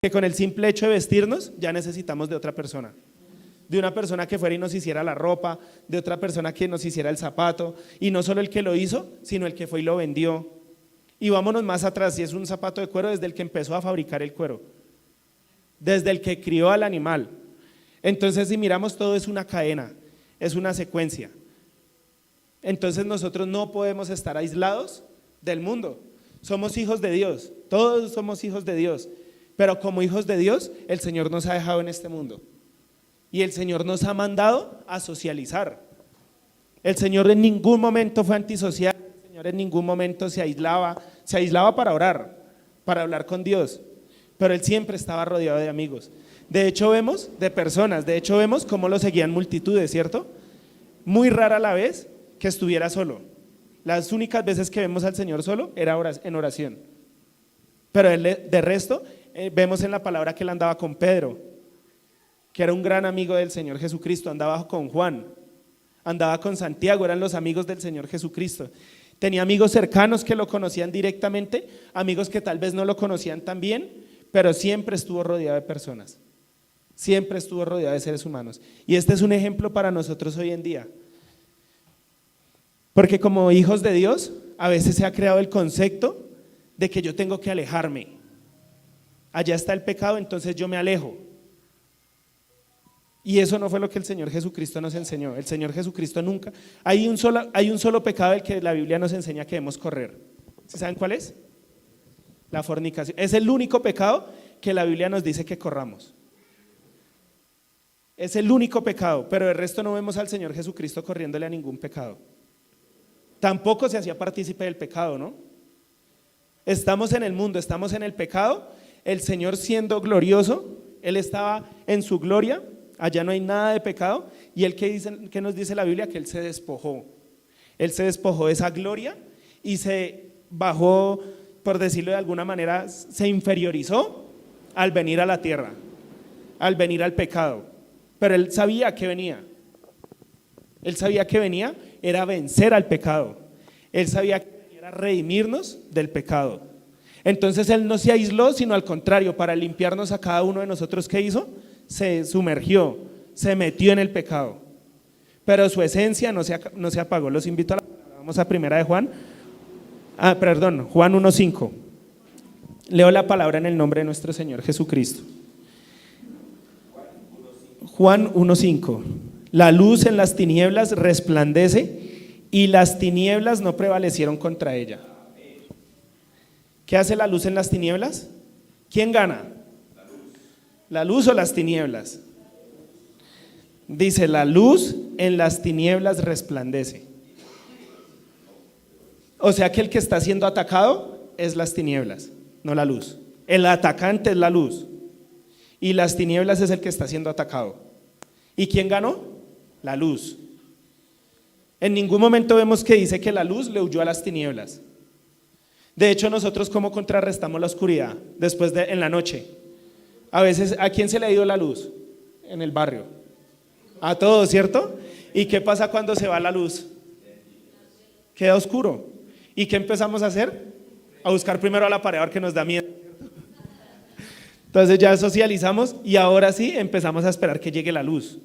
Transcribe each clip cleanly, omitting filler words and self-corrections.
que con el simple hecho de vestirnos ya necesitamos de otra persona. De una persona que fuera y nos hiciera la ropa, de otra persona que nos hiciera el zapato, y no solo el que lo hizo, sino el que fue y lo vendió. Y vámonos más atrás, si es un zapato de cuero, desde el que empezó a fabricar el cuero, desde el que crió al animal. Entonces, si miramos, todo es una cadena, es una secuencia. Entonces nosotros no podemos estar aislados del mundo. Somos hijos de Dios, todos somos hijos de Dios, pero como hijos de Dios, el Señor nos ha dejado en este mundo. Y el Señor nos ha mandado a socializar. El Señor en ningún momento fue antisocial, el Señor en ningún momento se aislaba para orar, para hablar con Dios, pero Él siempre estaba rodeado de amigos. De hecho vemos de personas, de hecho vemos cómo lo seguían multitudes, ¿cierto? Muy rara la vez que estuviera solo. Las únicas veces que vemos al Señor solo era en oración. Pero él, de resto, vemos en la palabra que Él andaba con Pedro, que era un gran amigo del Señor Jesucristo, andaba con Juan, andaba con Santiago, eran los amigos del Señor Jesucristo. Tenía amigos cercanos que lo conocían directamente, amigos que tal vez no lo conocían tan bien, pero siempre estuvo rodeado de personas, siempre estuvo rodeado de seres humanos. Y este es un ejemplo para nosotros hoy en día, porque como hijos de Dios, a veces se ha creado el concepto de que yo tengo que alejarme. Allá está el pecado, entonces yo me alejo. Y eso no fue lo que el Señor Jesucristo nos enseñó. El Señor Jesucristo nunca, hay un solo pecado del que la Biblia nos enseña que debemos correr. ¿Sí saben cuál es? La fornicación. Es el único pecado que la Biblia nos dice que corramos. Es el único pecado, pero el resto no vemos al Señor Jesucristo corriéndole a ningún pecado. Tampoco se hacía partícipe del pecado, ¿no? Estamos en el mundo, estamos en el pecado, el Señor siendo glorioso, Él estaba en su gloria, allá no hay nada de pecado, y Él, ¿qué nos dice la Biblia? Que Él se despojó de esa gloria y se bajó, por decirlo de alguna manera, se inferiorizó al venir a la tierra, al venir al pecado, pero Él sabía que venía, era vencer al pecado, Él sabía que era redimirnos del pecado. Entonces Él no se aisló, sino al contrario, para limpiarnos a cada uno de nosotros. ¿Qué hizo? Se sumergió, se metió en el pecado, pero su esencia no se apagó. Los invito a vamos a primera de Juan, Juan 1:5. Leo la palabra en el nombre de nuestro Señor Jesucristo. Juan 1:5. La luz en las tinieblas resplandece y las tinieblas no prevalecieron contra ella. ¿Qué hace la luz en las tinieblas? ¿Quién gana? ¿La luz o las tinieblas? Dice, la luz en las tinieblas resplandece. O sea que el que está siendo atacado es las tinieblas, no la luz. El atacante es la luz y las tinieblas es el que está siendo atacado. ¿Y quién ganó? La luz. En ningún momento vemos que dice que la luz le huyó a las tinieblas. De hecho, nosotros ¿cómo contrarrestamos la oscuridad? En la noche. A veces, ¿a quién se le ha ido la luz? En el barrio. A todos, ¿cierto? ¿Y qué pasa cuando se va la luz? Queda oscuro. ¿Y qué empezamos a hacer? A buscar primero a la pared que nos da miedo. Entonces ya socializamos y ahora sí empezamos a esperar que llegue la luz.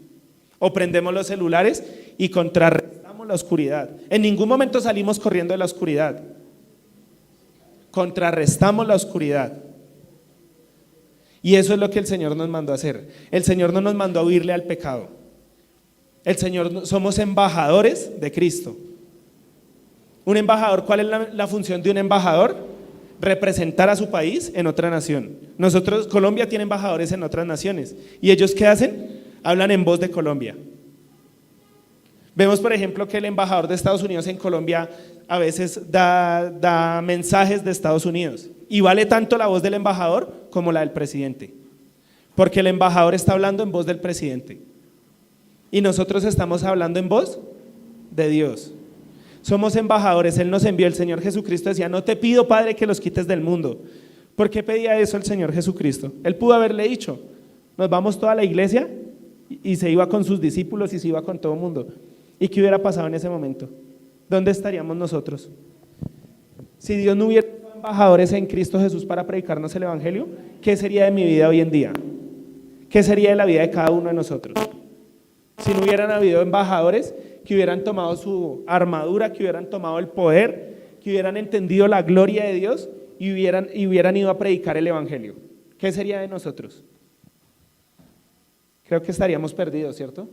O prendemos los celulares y contrarrestamos la oscuridad. En ningún momento salimos corriendo de la oscuridad. Contrarrestamos la oscuridad. Y eso es lo que el Señor nos mandó a hacer. El Señor no nos mandó a huirle al pecado. Somos embajadores de Cristo. Un embajador, ¿cuál es la función de un embajador? Representar a su país en otra nación. Nosotros, Colombia tiene embajadores en otras naciones. ¿Y ellos qué hacen? Hablan en voz de Colombia. Vemos, por ejemplo, que el embajador de Estados Unidos en Colombia a veces da mensajes de Estados Unidos. Y vale tanto la voz del embajador como la del presidente. Porque el embajador está hablando en voz del presidente. Y nosotros estamos hablando en voz de Dios. Somos embajadores, Él nos envió, el Señor Jesucristo decía, no te pido, Padre, que los quites del mundo. ¿Por qué pedía eso el Señor Jesucristo? Él pudo haberle dicho, nos vamos toda la iglesia y se iba con sus discípulos y se iba con todo el mundo. ¿Y qué hubiera pasado en ese momento? ¿Dónde estaríamos nosotros? Si Dios no hubiera embajadores en Cristo Jesús para predicarnos el Evangelio, ¿qué sería de mi vida hoy en día? ¿Qué sería de la vida de cada uno de nosotros? Si no hubieran habido embajadores que hubieran tomado su armadura, que hubieran tomado el poder, que hubieran entendido la gloria de Dios y hubieran ido a predicar el Evangelio, ¿qué sería de nosotros? Creo que estaríamos perdidos, ¿cierto?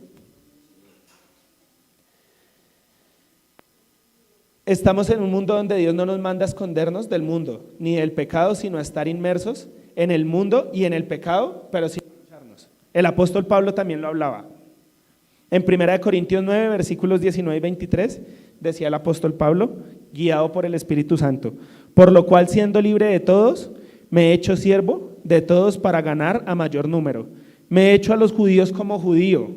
Estamos en un mundo donde Dios no nos manda a escondernos del mundo, ni del pecado, sino a estar inmersos en el mundo y en el pecado, pero sin mancharnos. El apóstol Pablo también lo hablaba. En 1 Corintios 9, versículos 19 y 23, decía el apóstol Pablo, guiado por el Espíritu Santo, por lo cual siendo libre de todos, me he hecho siervo de todos para ganar a mayor número. Me he hecho a los judíos como judío,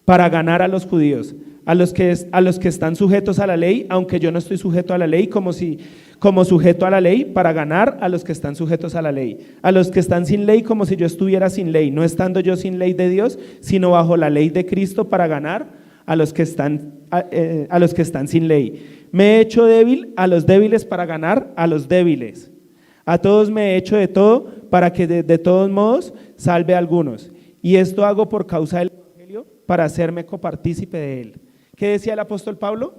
para ganar a los judíos, a los que están sujetos a la ley, aunque yo no estoy sujeto a la ley, como sujeto a la ley, para ganar a los que están sujetos a la ley, a los que están sin ley, como si yo estuviera sin ley, no estando yo sin ley de Dios, sino bajo la ley de Cristo, para ganar a los que están sin ley. Me he hecho débil a los débiles para ganar a los débiles. A todos me he hecho de todo para que de todos modos salve a algunos. Y esto hago por causa del Evangelio, para hacerme copartícipe de él. ¿Qué decía el apóstol Pablo?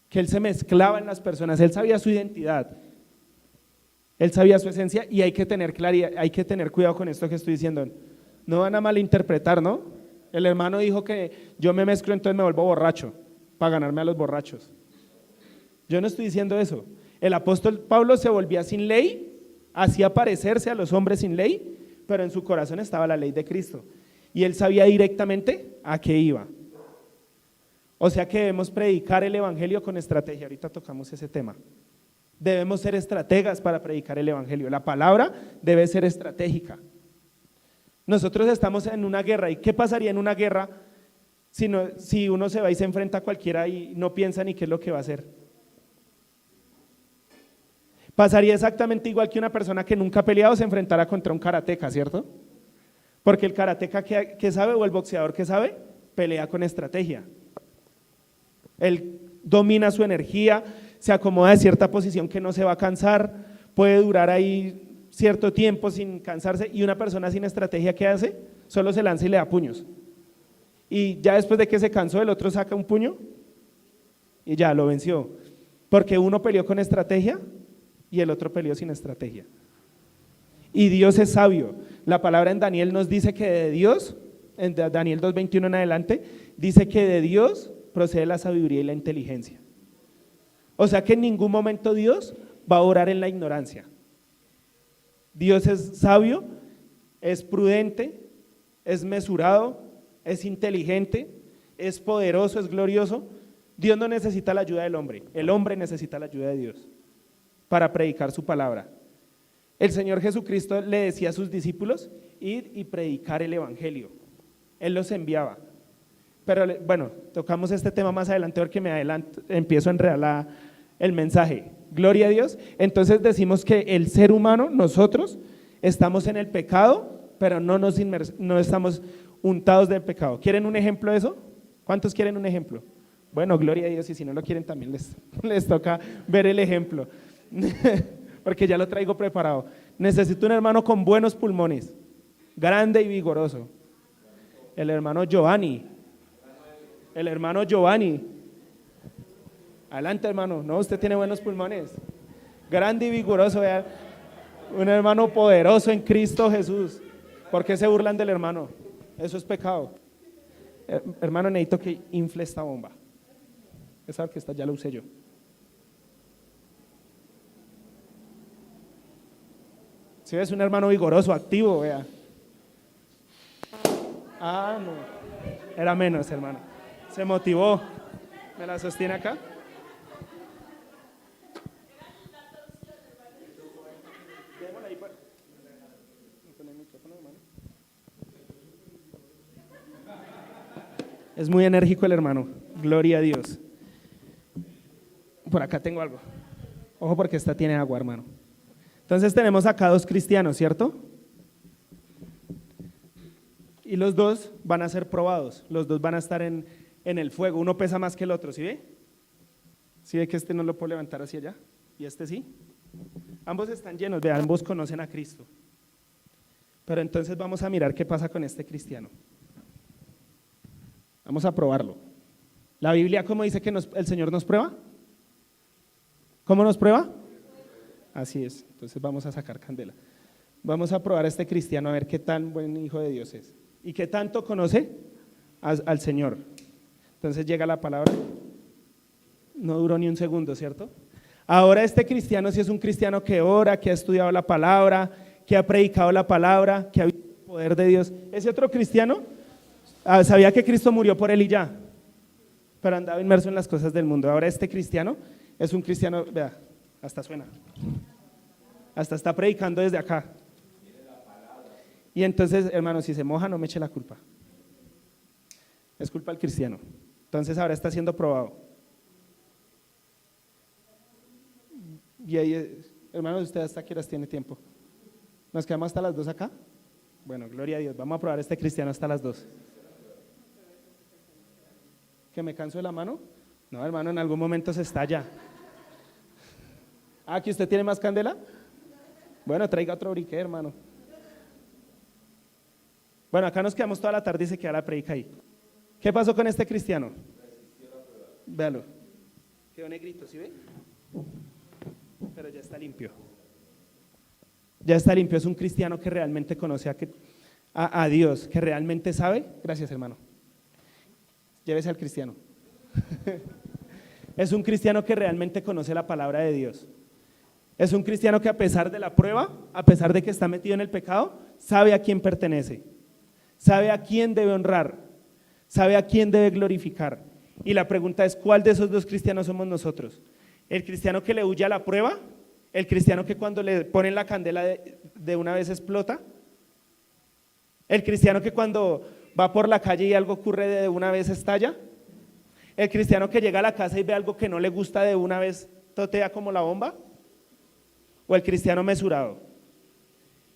Que él se mezclaba en las personas, él sabía su identidad, él sabía su esencia, y hay que tener claridad, hay que tener cuidado con esto que estoy diciendo. No van a malinterpretar, ¿no? El hermano dijo que yo me mezclo, entonces me vuelvo borracho, para ganarme a los borrachos. Yo no estoy diciendo eso. El apóstol Pablo se volvía sin ley, hacía parecerse a los hombres sin ley, pero en su corazón estaba la ley de Cristo. Y él sabía directamente a qué iba. O sea que debemos predicar el Evangelio con estrategia. Ahorita tocamos ese tema. Debemos ser estrategas para predicar el Evangelio. La palabra debe ser estratégica. Nosotros estamos en una guerra. ¿Y qué pasaría en una guerra si uno se va y se enfrenta a cualquiera y no piensa ni qué es lo que va a hacer? Pasaría exactamente igual que una persona que nunca ha peleado se enfrentara contra un karateca, ¿cierto? Porque el karateca que sabe, o el boxeador que sabe, pelea con estrategia. Él domina su energía, se acomoda de cierta posición que no se va a cansar, puede durar ahí cierto tiempo sin cansarse, y una persona sin estrategia, ¿qué hace? Solo se lanza y le da puños. Y ya después de que se cansó, el otro saca un puño y ya lo venció. Porque uno peleó con estrategia y el otro peleó sin estrategia. Y Dios es sabio. La palabra en Daniel nos dice que de Dios, en Daniel 2:21 en adelante, dice que de Dios procede la sabiduría y la inteligencia. O sea que en ningún momento Dios va a orar en la ignorancia. Dios es sabio, es prudente, es mesurado, es inteligente, es poderoso, es glorioso. Dios no necesita la ayuda del hombre, el hombre necesita la ayuda de Dios para predicar su palabra. El Señor Jesucristo le decía a sus discípulos, ir y predicar el Evangelio. Él los enviaba. Pero bueno, tocamos este tema más adelante porque empiezo a enredar el mensaje. Gloria a Dios. Entonces decimos que el ser humano, nosotros, estamos en el pecado, pero no estamos untados del pecado. ¿Quieren un ejemplo de eso? ¿Cuántos quieren un ejemplo? Bueno, gloria a Dios, y si no lo quieren también les toca ver el ejemplo. Porque ya lo traigo preparado. Necesito un hermano con buenos pulmones, grande y vigoroso. El hermano Giovanni. Adelante, hermano. No, usted tiene buenos pulmones. Grande y vigoroso, vea. Un hermano poderoso en Cristo Jesús. ¿Por qué se burlan del hermano? Eso es pecado. Hermano, necesito que infle esta bomba. Esa orquesta ya la usé yo. Si ves un hermano vigoroso, activo, vea. Ah, no. Era menos, hermano. Se motivó. ¿Me la sostiene acá? Es muy enérgico el hermano. Gloria a Dios. Por acá tengo algo. Ojo porque esta tiene agua, hermano. Entonces tenemos acá dos cristianos, ¿cierto? Y los dos van a ser probados, los dos van a estar en el fuego, uno pesa más que el otro, ¿sí ve? ¿Sí ve que este no lo puedo levantar hacia allá? ¿Y este sí? Ambos están llenos, vean, ambos conocen a Cristo. Pero entonces vamos a mirar qué pasa con este cristiano. Vamos a probarlo. La Biblia, ¿cómo dice que el Señor nos prueba? ¿Cómo nos prueba? Así es, entonces vamos a sacar candela. Vamos a probar a este cristiano a ver qué tan buen hijo de Dios es y qué tanto conoce al Señor. Entonces llega la palabra, no duró ni un segundo, ¿cierto? Ahora este cristiano sí es un cristiano que ora, que ha estudiado la palabra, que ha predicado la palabra, que ha visto el poder de Dios. Ese otro cristiano sabía que Cristo murió por él y ya, pero andaba inmerso en las cosas del mundo. Ahora este cristiano es un cristiano, vea, hasta suena, hasta está predicando desde acá. Y entonces, hermano, si se moja no me eche la culpa, es culpa del cristiano. Entonces ahora está siendo probado. Y ahí, hermanos, usted hasta qué horas tiene tiempo. ¿Nos quedamos hasta las 2 acá? Bueno, gloria a Dios, vamos a probar a este cristiano hasta las 2. ¿Que me canso de la mano? No, hermano, en algún momento se estalla. Ah, ¿que usted tiene más candela? Bueno, traiga otro briquet, hermano. Bueno, acá nos quedamos toda la tarde y se queda la predica ahí. ¿Qué pasó con este cristiano? Véalo. Quedó negrito, ¿sí ve? Pero ya está limpio. Ya está limpio, es un cristiano que realmente conoce a Dios, que realmente sabe. Gracias, hermano. Llévese al cristiano. Es un cristiano que realmente conoce la palabra de Dios. Es un cristiano que a pesar de la prueba, a pesar de que está metido en el pecado, sabe a quién pertenece, sabe a quién debe honrar, sabe a quién debe glorificar. Y la pregunta es, ¿cuál de esos dos cristianos somos nosotros? ¿El cristiano que le huye a la prueba? ¿El cristiano que cuando le ponen la candela de una vez explota? ¿El cristiano que cuando va por la calle y algo ocurre de una vez estalla? ¿El cristiano que llega a la casa y ve algo que no le gusta de una vez totea como la bomba? ¿O el cristiano mesurado?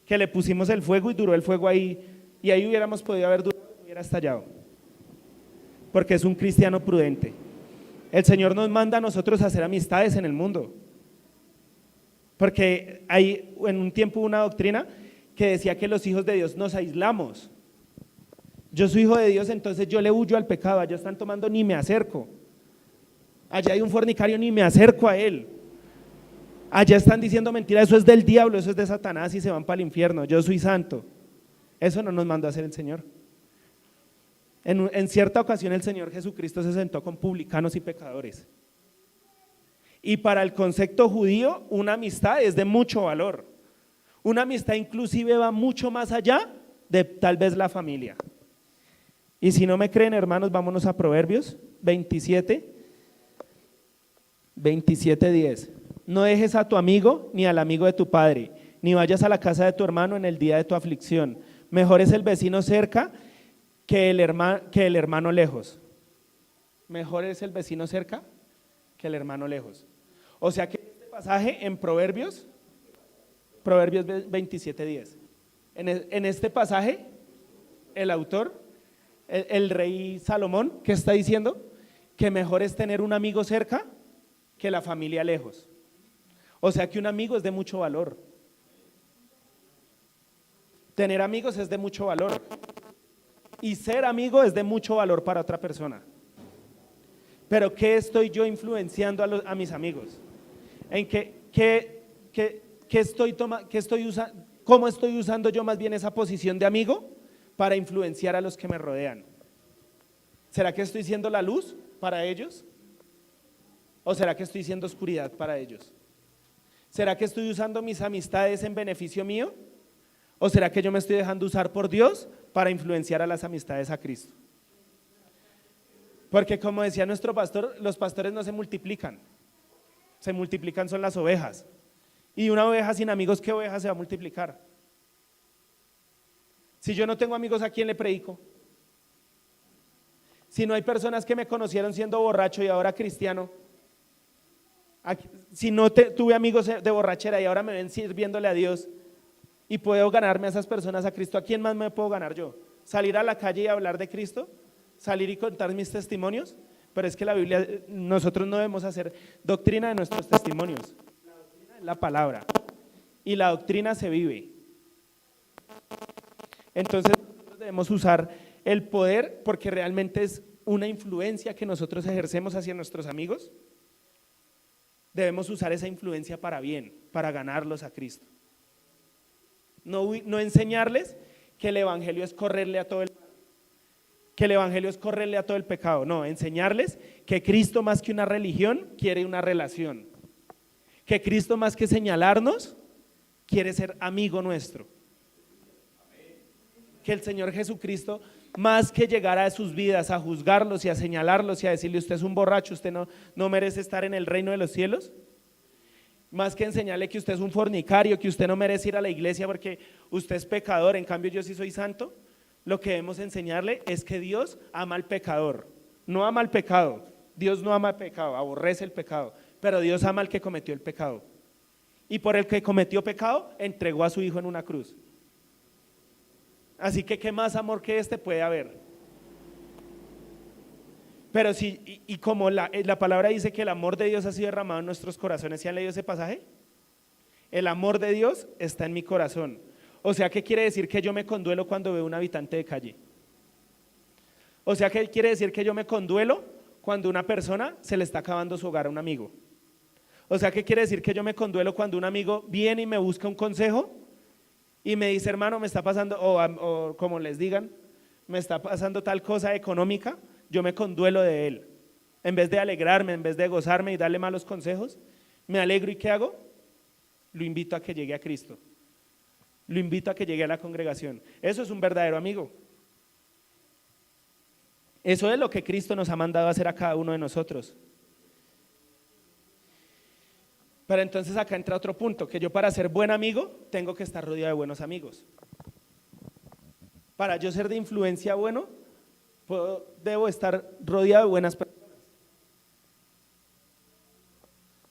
Que le pusimos el fuego y duró el fuego ahí, y ahí hubiéramos podido haber durado, hubiera estallado. Porque es un cristiano prudente. El Señor nos manda a nosotros a hacer amistades en el mundo. Porque hay en un tiempo una doctrina que decía que los hijos de Dios nos aislamos. Yo soy hijo de Dios, entonces yo le huyo al pecado. Allá están tomando, ni me acerco. Allá hay un fornicario, ni me acerco a él. Allá están diciendo mentira, eso es del diablo, eso es de Satanás y se van para el infierno. Yo soy santo. Eso no nos mandó a hacer el Señor. En cierta ocasión el Señor Jesucristo se sentó con publicanos y pecadores. Y para el concepto judío, una amistad es de mucho valor. Una amistad inclusive va mucho más allá de tal vez la familia. Y si no me creen, hermanos, vámonos a Proverbios 27:10. No dejes a tu amigo ni al amigo de tu padre, ni vayas a la casa de tu hermano en el día de tu aflicción. Mejor es el vecino cerca que el hermano lejos. Mejor es el vecino cerca que el hermano lejos. O sea que este pasaje en Proverbios 27:10. En este pasaje, el autor, el rey Salomón, ¿qué está diciendo? Que mejor es tener un amigo cerca que la familia lejos. O sea que un amigo es de mucho valor. Tener amigos es de mucho valor. Y ser amigo es de mucho valor para otra persona. Pero ¿qué estoy yo influenciando a mis amigos? ¿En cómo estoy usando yo más bien esa posición de amigo para influenciar a los que me rodean? ¿Será que estoy siendo la luz para ellos? ¿O será que estoy siendo oscuridad para ellos? ¿Será que estoy usando mis amistades en beneficio mío? ¿O será que yo me estoy dejando usar por Dios para influenciar a las amistades a Cristo? Porque como decía nuestro pastor, los pastores no se multiplican son las ovejas. Y una oveja sin amigos, ¿qué oveja se va a multiplicar? Si yo no tengo amigos, ¿a quién le predico? Si no hay personas que me conocieron siendo borracho y ahora cristiano, si no tuve amigos de borrachera y ahora me ven sirviéndole a Dios y puedo ganarme a esas personas a Cristo, ¿a quién más me puedo ganar yo? ¿Salir a la calle y hablar de Cristo? ¿Salir y contar mis testimonios? pero es que la Biblia, nosotros no debemos hacer doctrina de nuestros testimonios. La doctrina es la palabra y la doctrina se vive. Entonces nosotros debemos usar el poder porque realmente es una influencia que nosotros ejercemos hacia nuestros amigos. Debemos usar esa influencia para bien, para ganarlos a Cristo. No enseñarles que el evangelio es correrle a todo el pecado, no, enseñarles que Cristo más que una religión quiere una relación, que Cristo más que señalarnos quiere ser amigo nuestro, que el Señor Jesucristo más que llegar a sus vidas a juzgarlos y a señalarlos y a decirle usted es un borracho, usted no merece estar en el reino de los cielos, más que enseñarle que usted es un fornicario, que usted no merece ir a la iglesia porque usted es pecador, en cambio yo sí soy santo, lo que debemos enseñarle es que Dios ama al pecador, no ama al pecado, Dios no ama al pecado, aborrece el pecado, pero Dios ama al que cometió el pecado, y por el que cometió pecado entregó a su hijo en una cruz. Así que ¿qué más amor que este puede haber? Pero sí, y como la palabra dice que el amor de Dios ha sido derramado en nuestros corazones, ¿sí han leído ese pasaje? El amor de Dios está en mi corazón. O sea, ¿qué quiere decir que yo me conduelo cuando veo un habitante de calle? O sea, ¿qué quiere decir que yo me conduelo cuando una persona se le está acabando su hogar a un amigo? O sea, ¿qué quiere decir que yo me conduelo cuando un amigo viene y me busca un consejo y me dice, hermano, me está pasando, o como les digan, me está pasando tal cosa económica, yo me conduelo de él. En vez de alegrarme, en vez de gozarme y darle malos consejos, me alegro y ¿qué hago? Lo invito a que llegue a Cristo. Lo invito a que llegue a la congregación. Eso es un verdadero amigo. Eso es lo que Cristo nos ha mandado a hacer a cada uno de nosotros. Pero entonces acá entra otro punto, que yo para ser buen amigo tengo que estar rodeado de buenos amigos. Para yo ser de influencia bueno, debo estar rodeado de buenas personas.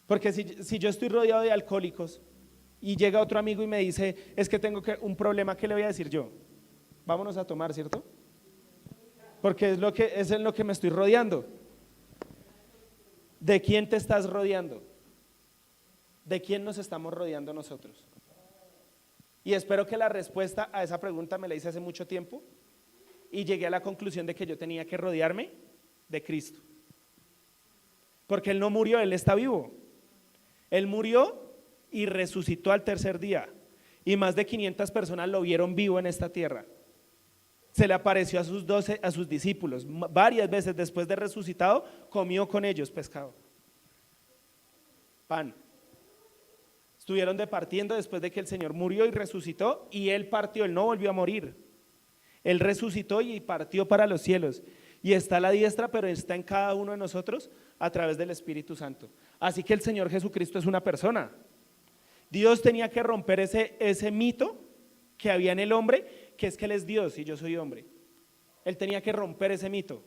Porque si yo estoy rodeado de alcohólicos y llega otro amigo y me dice, es que tengo un problema, ¿qué le voy a decir yo? Vámonos a tomar, ¿cierto? Porque es en lo que me estoy rodeando. ¿De quién te estás rodeando? ¿De quién nos estamos rodeando nosotros? Y espero que la respuesta a esa pregunta me la hice hace mucho tiempo y llegué a la conclusión de que yo tenía que rodearme de Cristo. Porque Él no murió, Él está vivo. Él murió y resucitó al tercer día y más de 500 personas lo vieron vivo en esta tierra. Se le apareció a sus discípulos varias veces después de resucitado, comió con ellos pescado, pan. Estuvieron departiendo después de que el Señor murió y resucitó y Él partió, Él no volvió a morir. Él resucitó y partió para los cielos y está a la diestra, pero está en cada uno de nosotros a través del Espíritu Santo. Así que el Señor Jesucristo es una persona. Dios tenía que romper ese mito que había en el hombre, que es que Él es Dios y yo soy hombre. Él tenía que romper ese mito.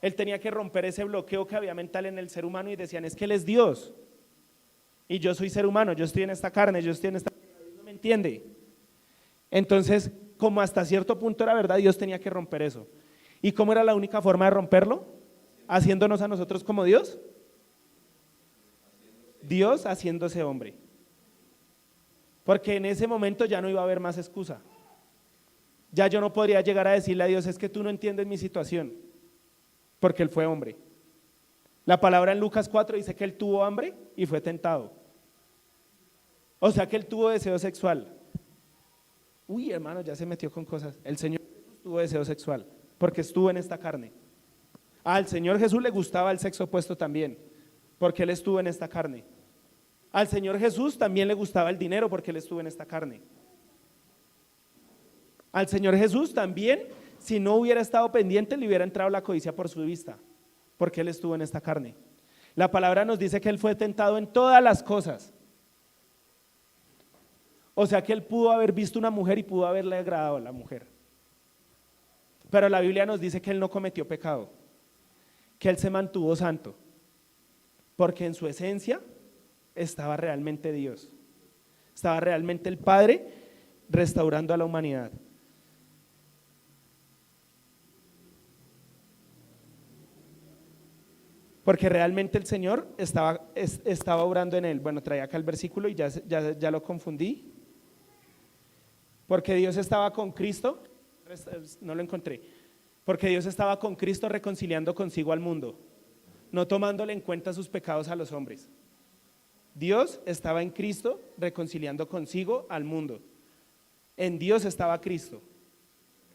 Él tenía que romper ese bloqueo que había mental en el ser humano y decían, es que Él es Dios y yo soy ser humano, yo estoy en esta carne, yo estoy en esta… no me entiende. Entonces, como hasta cierto punto era verdad, Dios tenía que romper eso. ¿Y cómo era la única forma de romperlo? Haciéndonos a nosotros como Dios. Dios haciéndose hombre. Porque en ese momento ya no iba a haber más excusa. Ya yo no podría llegar a decirle a Dios, es que tú no entiendes mi situación, porque Él fue hombre. La palabra en Lucas 4 dice que Él tuvo hambre y fue tentado. O sea que Él tuvo deseo sexual. Uy, hermano, ya se metió con cosas. El Señor Jesús tuvo deseo sexual, porque estuvo en esta carne. Al Señor Jesús le gustaba el sexo opuesto también, porque Él estuvo en esta carne. Al Señor Jesús también le gustaba el dinero, porque Él estuvo en esta carne. Al Señor Jesús también, si no hubiera estado pendiente, le hubiera entrado la codicia por su vista, porque Él estuvo en esta carne. La palabra nos dice que Él fue tentado en todas las cosas. O sea que Él pudo haber visto una mujer y pudo haberle agradado a la mujer. Pero la Biblia nos dice que Él no cometió pecado, que Él se mantuvo santo, porque en su esencia estaba realmente Dios, estaba realmente el Padre restaurando a la humanidad. porque realmente el Señor estaba obrando en él. Bueno, traía acá el versículo y ya lo confundí. Porque Dios estaba con Cristo, no lo encontré, porque Dios estaba con Cristo reconciliando consigo al mundo, no tomándole en cuenta sus pecados a los hombres. Dios estaba en Cristo reconciliando consigo al mundo. En Dios estaba Cristo,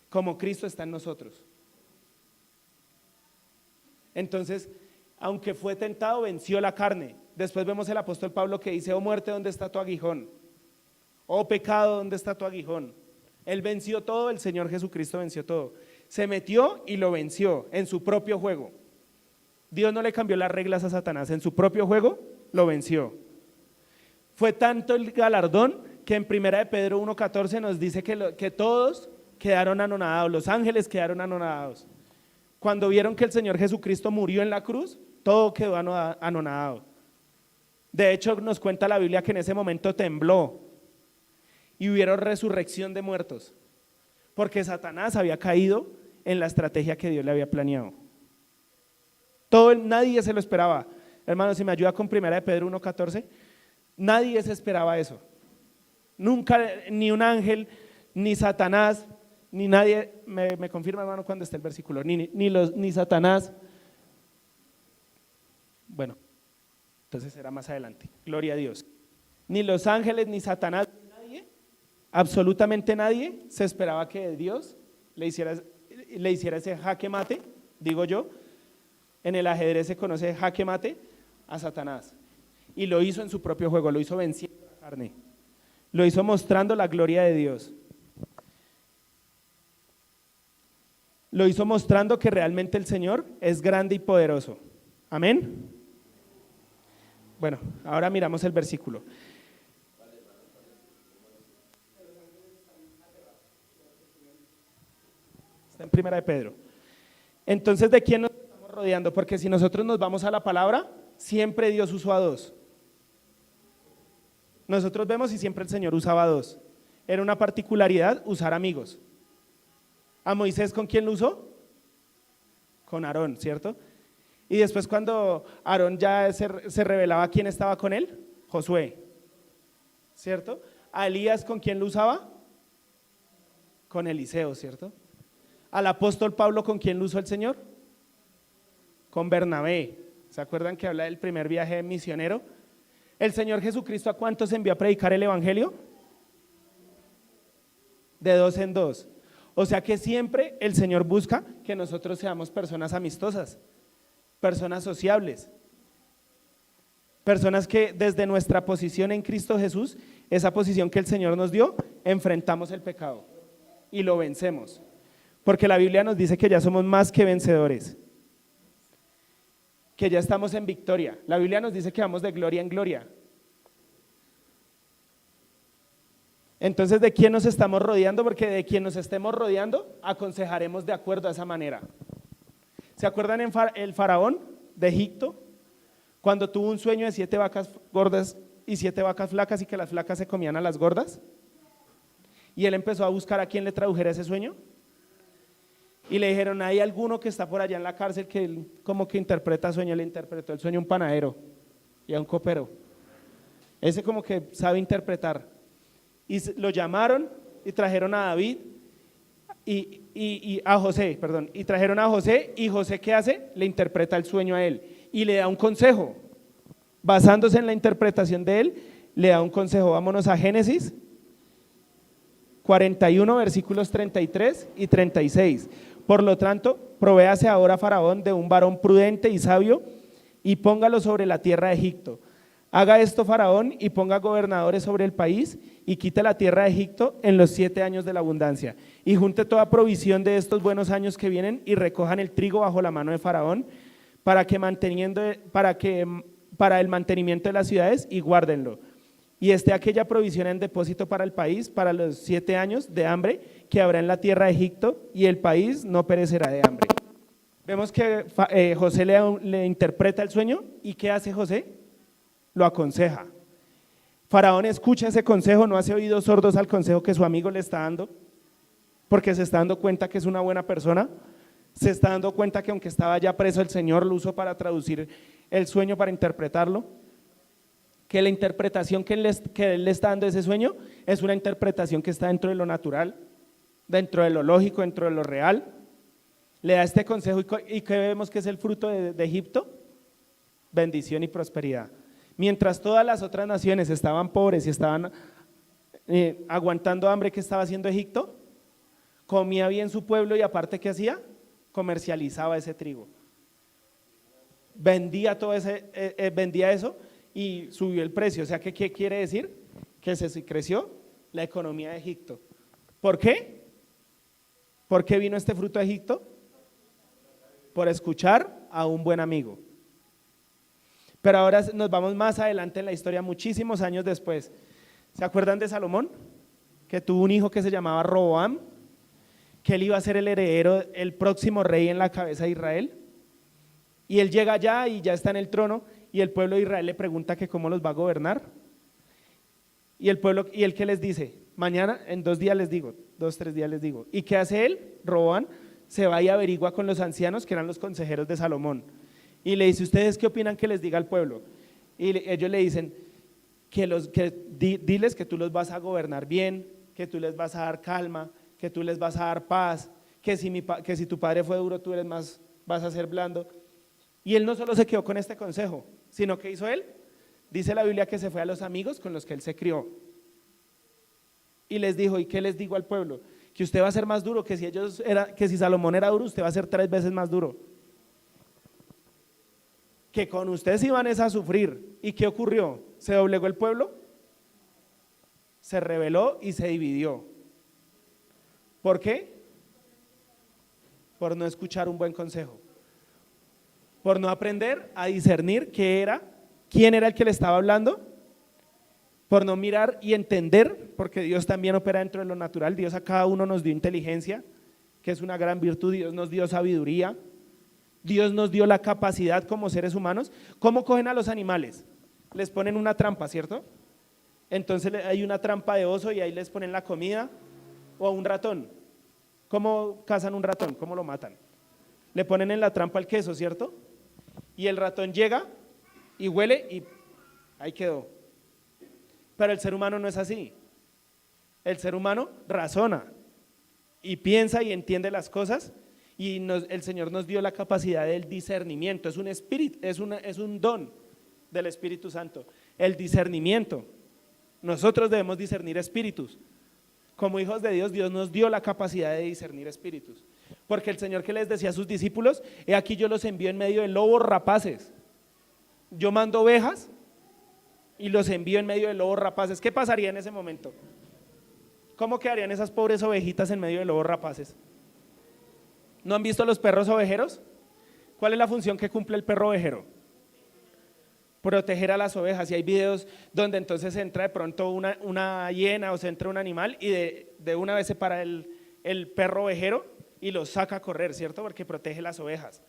como Cristo está en nosotros. Entonces, aunque fue tentado, venció la carne. Después vemos el apóstol Pablo que dice: oh muerte, ¿dónde está tu aguijón? Oh pecado, ¿dónde está tu aguijón? Él venció todo, el Señor Jesucristo venció todo. Se metió y lo venció en su propio juego. Dios no le cambió las reglas a Satanás, en su propio juego lo venció. Fue tanto el galardón que en 1 de Pedro 1:14 nos dice que todos quedaron anonadados, los ángeles quedaron anonadados. Cuando vieron que el Señor Jesucristo murió en la cruz, todo quedó anonadado. De hecho, nos cuenta la Biblia que en ese momento tembló y hubieron resurrección de muertos, porque Satanás había caído en la estrategia que Dios le había planeado. Nadie se lo esperaba. Hermano, si me ayuda con 1 de Pedro 1:14, nadie se esperaba eso. Nunca, ni un ángel, ni Satanás, ni nadie, me confirma, hermano, cuando está el versículo, ni Satanás. Bueno, entonces será más adelante, gloria a Dios. Ni los ángeles, ni Satanás, nadie, absolutamente nadie se esperaba que Dios le hiciera ese jaque mate, digo yo. En el ajedrez se conoce jaque mate a Satanás, y lo hizo en su propio juego, lo hizo venciendo la carne, lo hizo mostrando la gloria de Dios, lo hizo mostrando que realmente el Señor es grande y poderoso. Amén. Bueno, ahora miramos el versículo. Está en 1 de Pedro. Entonces, ¿de quién nos estamos rodeando? Porque si nosotros nos vamos a la palabra, siempre Dios usó a dos. Nosotros vemos y siempre el Señor usaba a dos. Era una particularidad usar amigos. ¿A Moisés con quién lo usó? Con Aarón, ¿cierto? Y después, cuando Aarón ya se revelaba quién estaba con él, Josué, ¿cierto? A Elías, ¿con quién lo usaba? Con Eliseo, ¿cierto? Al apóstol Pablo, ¿con quién lo usó el Señor? Con Bernabé. ¿Se acuerdan que habla del primer viaje misionero? ¿El Señor Jesucristo a cuántos envió a predicar el evangelio? De dos en dos. O sea que siempre el Señor busca que nosotros seamos personas amistosas, personas sociables, personas que desde nuestra posición en Cristo Jesús, esa posición que el Señor nos dio, enfrentamos el pecado y lo vencemos, porque la Biblia nos dice que ya somos más que vencedores, que ya estamos en victoria. La Biblia nos dice que vamos de gloria en gloria. Entonces, ¿de quién nos estamos rodeando? Porque de quien nos estemos rodeando, aconsejaremos de acuerdo a esa manera. ¿Se acuerdan el faraón de Egipto? Cuando tuvo un sueño de 7 vacas gordas y 7 vacas flacas, y que las flacas se comían a las gordas, y él empezó a buscar a quien le tradujera ese sueño, y le dijeron: hay alguno que está por allá en la cárcel que él como que interpreta sueño. Le interpretó el sueño a un panadero y a un copero, ese como que sabe interpretar, y lo llamaron y trajeron a David y a José, perdón, y trajeron a José, y José, ¿qué hace? Le interpreta el sueño a él y le da un consejo, basándose en la interpretación de él, le da un consejo. Vámonos a Génesis 41, versículos 33 y 36. Por lo tanto, provéase ahora Faraón de un varón prudente y sabio, y póngalo sobre la tierra de Egipto. Haga esto Faraón, y ponga gobernadores sobre el país, y quite la tierra de Egipto en los 7 años de la abundancia, y junte toda provisión de estos buenos años que vienen, y recojan el trigo bajo la mano de Faraón, para el mantenimiento de las ciudades, y guárdenlo. Y esté aquella provisión en depósito para el país, para los 7 años de hambre que habrá en la tierra de Egipto, y el país no perecerá de hambre. Vemos que José le interpreta el sueño, y ¿qué hace José? Lo aconseja. Faraón escucha ese consejo, no hace oídos sordos al consejo que su amigo le está dando, porque se está dando cuenta que es una buena persona, Se está dando cuenta que aunque estaba ya preso, el Señor lo usó para traducir el sueño, para interpretarlo. Que la interpretación que él le está dando de ese sueño es una interpretación que está dentro de lo natural, dentro de lo lógico, dentro de lo real. Le da este consejo y ¿qué vemos que es el fruto de Egipto? Bendición y prosperidad. Mientras todas las otras naciones estaban pobres y estaban aguantando hambre, ¿qué estaba haciendo Egipto? Comía bien su pueblo y aparte ¿qué hacía? Comercializaba ese trigo. Vendía todo vendía eso y subió el precio. O sea, ¿qué quiere decir? Que se creció la economía de Egipto. ¿Por qué? ¿Por qué vino este fruto de Egipto? Por escuchar a un buen amigo. Pero ahora nos vamos más adelante en la historia, muchísimos años después. ¿Se acuerdan de Salomón? Que tuvo un hijo que se llamaba Roboam, que él iba a ser el heredero, el próximo rey en la cabeza de Israel. Y él llega allá y ya está en el trono y el pueblo de Israel le pregunta que cómo los va a gobernar. Y el que les dice, mañana, en 2 días les digo, 2, 3 días les digo. ¿Y qué hace él? Roboam se va y averigua con los ancianos que eran los consejeros de Salomón y le dice, ¿ustedes qué opinan que les diga al pueblo? Y ellos le dicen diles que tú los vas a gobernar bien, que tú les vas a dar calma, que tú les vas a dar paz, que si tu padre fue duro, tú vas a ser blando. Y él no solo se quedó con este consejo, sino que hizo él, dice la Biblia que se fue a los amigos con los que él se crió y les dijo, ¿y qué les digo al pueblo? Que usted va a ser más duro, que si Salomón era duro, usted va a ser 3 veces más duro, que con ustedes iban a sufrir. ¿Y qué ocurrió? ¿Se doblegó el pueblo? Se rebeló y se dividió. ¿Por qué? Por no escuchar un buen consejo, por no aprender a discernir quién era el que le estaba hablando, por no mirar y entender, porque Dios también opera dentro de lo natural. Dios a cada uno nos dio inteligencia, que es una gran virtud. Dios nos dio sabiduría, Dios nos dio la capacidad como seres humanos. ¿Cómo cogen a los animales? Les ponen una trampa, ¿cierto? Entonces hay una trampa de oso y ahí les ponen la comida, o a un ratón. ¿Cómo cazan un ratón? ¿Cómo lo matan? Le ponen en la trampa el queso, ¿cierto? Y el ratón llega y huele y ahí quedó. Pero el ser humano no es así. El ser humano razona y piensa y entiende las cosas y el Señor nos dio la capacidad del discernimiento. Es un espíritu, es un don del Espíritu Santo, el discernimiento. Nosotros debemos discernir espíritus. Como hijos de Dios, Dios nos dio la capacidad de discernir espíritus. Porque el Señor, que les decía a sus discípulos, he aquí yo los envío en medio de lobos rapaces. Yo mando ovejas y los envío en medio de lobos rapaces. ¿Qué pasaría en ese momento? ¿Cómo quedarían esas pobres ovejitas en medio de lobos rapaces? ¿No han visto los perros ovejeros? ¿Cuál es la función que cumple el perro ovejero? Proteger a las ovejas. Y hay videos donde entonces entra de pronto una hiena o se entra un animal y de una vez se para el perro ovejero y lo saca a correr, ¿cierto? Porque protege las ovejas.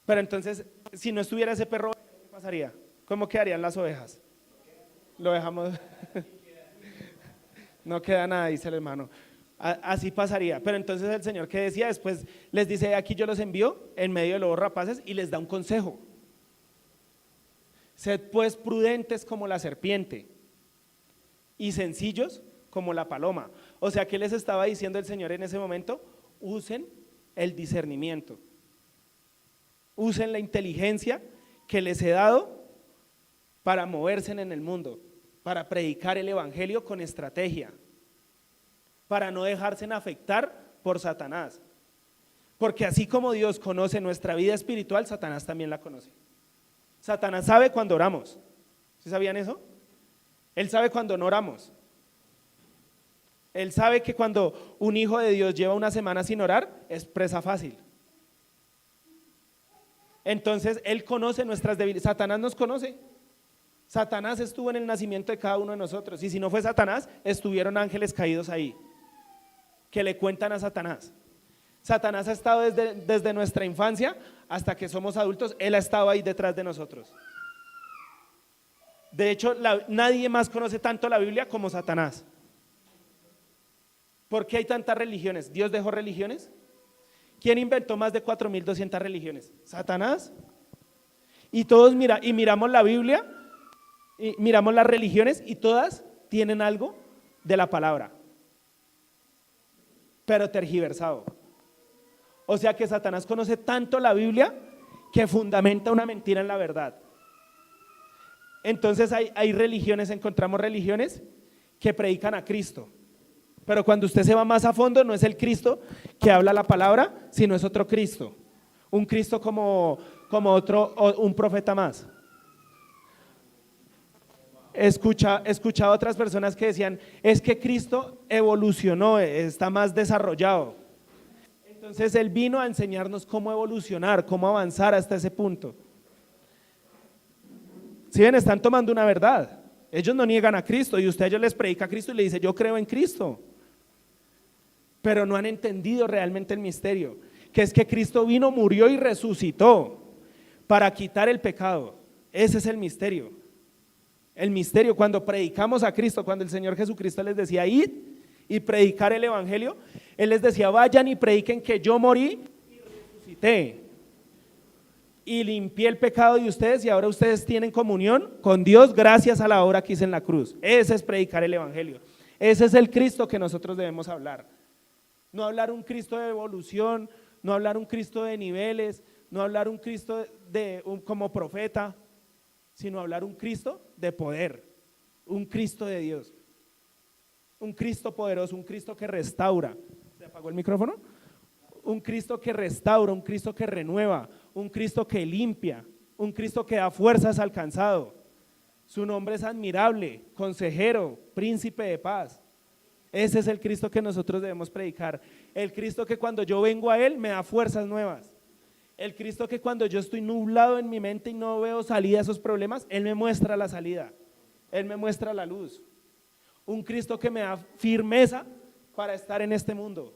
Pero entonces, si no estuviera ese perro, ¿qué pasaría? ¿Cómo quedarían las ovejas? Lo dejamos. No queda nada, dice el hermano. Así pasaría. Pero entonces el Señor, que decía después, les dice, aquí yo los envío en medio de lobos rapaces, y les da un consejo. Sed pues prudentes como la serpiente y sencillos como la paloma. O sea, ¿qué les estaba diciendo el Señor en ese momento? Usen el discernimiento, usen la inteligencia que les he dado para moverse en el mundo, para predicar el evangelio con estrategia, para no dejarse afectar por Satanás. Porque así como Dios conoce nuestra vida espiritual, Satanás también la conoce. Satanás sabe cuando oramos. ¿Sí sabían eso? Él sabe cuando no oramos. Él sabe que cuando un hijo de Dios lleva una semana sin orar, es presa fácil. Entonces Él conoce nuestras debilidades. Satanás nos conoce. Satanás estuvo en el nacimiento de cada uno de nosotros, y si no fue Satanás, estuvieron ángeles caídos ahí, que le cuentan a Satanás. Satanás ha estado desde nuestra infancia hasta que somos adultos. Él ha estado ahí detrás de nosotros. De hecho, nadie más conoce tanto la Biblia como Satanás. ¿Por qué hay tantas religiones? ¿Dios dejó religiones? ¿Quién inventó más de 4.200 religiones? Satanás. Y todos miramos la Biblia, y miramos las religiones y todas tienen algo de la palabra, pero tergiversado. O sea que Satanás conoce tanto la Biblia que fundamenta una mentira en la verdad. Entonces hay religiones, encontramos religiones que predican a Cristo, pero cuando usted se va más a fondo no es el Cristo que habla la palabra, sino es otro Cristo, un Cristo como un profeta más. Escuchaba a otras personas que decían, es que Cristo evolucionó, está más desarrollado. Entonces Él vino a enseñarnos cómo evolucionar, cómo avanzar hasta ese punto. Si ven, están tomando una verdad. Ellos no niegan a Cristo y usted a ellos les predica a Cristo y le dice, yo creo en Cristo. Pero no han entendido realmente el misterio, que es que Cristo vino, murió y resucitó para quitar el pecado. Ese es el misterio. El misterio, cuando predicamos a Cristo, cuando el Señor Jesucristo les decía, id y predicar el evangelio, Él les decía, vayan y prediquen que yo morí y resucité y limpié el pecado de ustedes y ahora ustedes tienen comunión con Dios gracias a la obra que hice en la cruz. Ese es predicar el evangelio. Ese es el Cristo que nosotros debemos hablar. No hablar un Cristo de evolución, no hablar un Cristo de niveles, no hablar un Cristo como profeta, sino hablar un Cristo de poder, un Cristo de Dios, un Cristo poderoso, un Cristo que restaura. ¿Se apagó el micrófono? Un Cristo que restaura, un Cristo que renueva, un Cristo que limpia, un Cristo que da fuerzas al cansado. Su nombre es admirable, consejero, príncipe de paz. Ese es el Cristo que nosotros debemos predicar, el Cristo que cuando yo vengo a Él me da fuerzas nuevas. El Cristo que cuando yo estoy nublado en mi mente y no veo salida a esos problemas, Él me muestra la salida, Él me muestra la luz. Un Cristo que me da firmeza para estar en este mundo,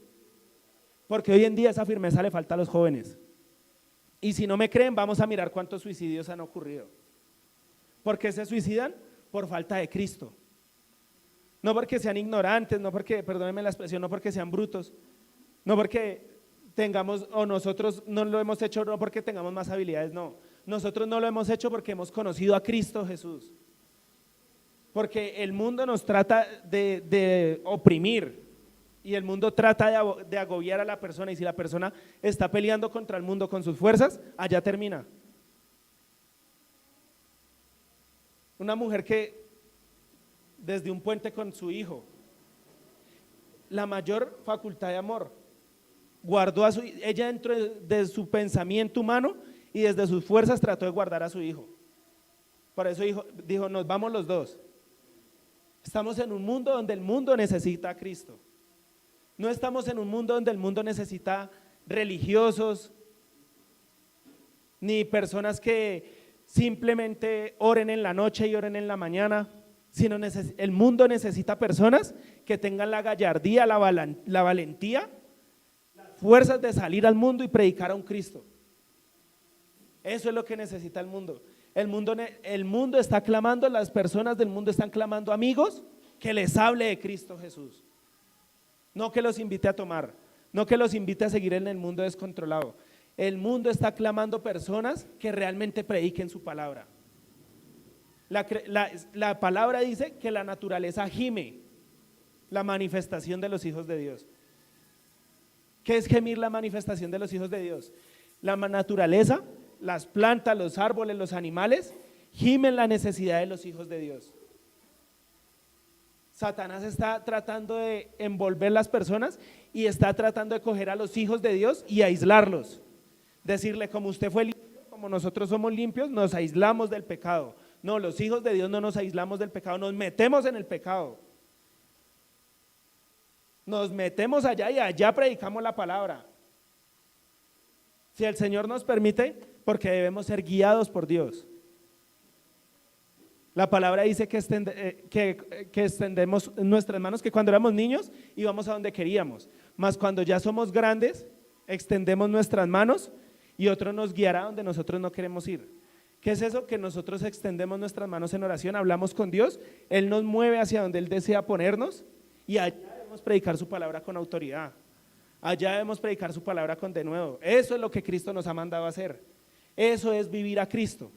porque hoy en día esa firmeza le falta a los jóvenes. Y si no me creen, vamos a mirar cuántos suicidios han ocurrido. ¿Por qué se suicidan? Por falta de Cristo. No porque sean ignorantes, no porque, perdónenme la expresión, no porque sean brutos, no porque tengamos, o nosotros no lo hemos hecho no porque tengamos más habilidades, no, nosotros no lo hemos hecho porque hemos conocido a Cristo Jesús, porque el mundo nos trata de oprimir y el mundo trata de agobiar a la persona, y si la persona está peleando contra el mundo con sus fuerzas, allá termina. Una mujer que desde un puente con su hijo, la mayor facultad de amor, guardó a ella dentro de su pensamiento humano y desde sus fuerzas trató de guardar a su hijo. Por eso dijo, nos vamos los dos. Estamos en un mundo donde el mundo necesita a Cristo. No estamos en un mundo donde el mundo necesita religiosos, ni personas que simplemente oren en la noche y oren en la mañana, sino el mundo necesita personas que tengan la gallardía, la valentía, fuerzas de salir al mundo y predicar a un Cristo. Eso es lo que necesita el mundo. El mundo está clamando, las personas del mundo están clamando amigos que les hable de Cristo Jesús. No que los invite a tomar, no que los invite a seguir en el mundo descontrolado. El mundo está clamando personas que realmente prediquen su palabra. La palabra dice que la naturaleza gime la manifestación de los hijos de Dios. ¿Qué es gemir la manifestación de los hijos de Dios? La naturaleza, las plantas, los árboles, los animales, gimen la necesidad de los hijos de Dios. Satanás está tratando de envolver las personas y está tratando de coger a los hijos de Dios y aislarlos. Decirle, como usted fue limpio, como nosotros somos limpios, nos aislamos del pecado. No, los hijos de Dios no nos aislamos del pecado, nos metemos en el pecado. Nos metemos allá y allá predicamos la palabra. Si el Señor nos permite, porque debemos ser guiados por Dios. La palabra dice que extendemos nuestras manos, que cuando éramos niños íbamos a donde queríamos, mas cuando ya somos grandes, extendemos nuestras manos y otro nos guiará donde nosotros no queremos ir. ¿Qué es eso? Que nosotros extendemos nuestras manos en oración, hablamos con Dios, Él nos mueve hacia donde Él desea ponernos y allá debemos predicar su palabra con autoridad. Allá debemos predicar su palabra con denuedo. Eso es lo que Cristo nos ha mandado a hacer. Eso es vivir a Cristo.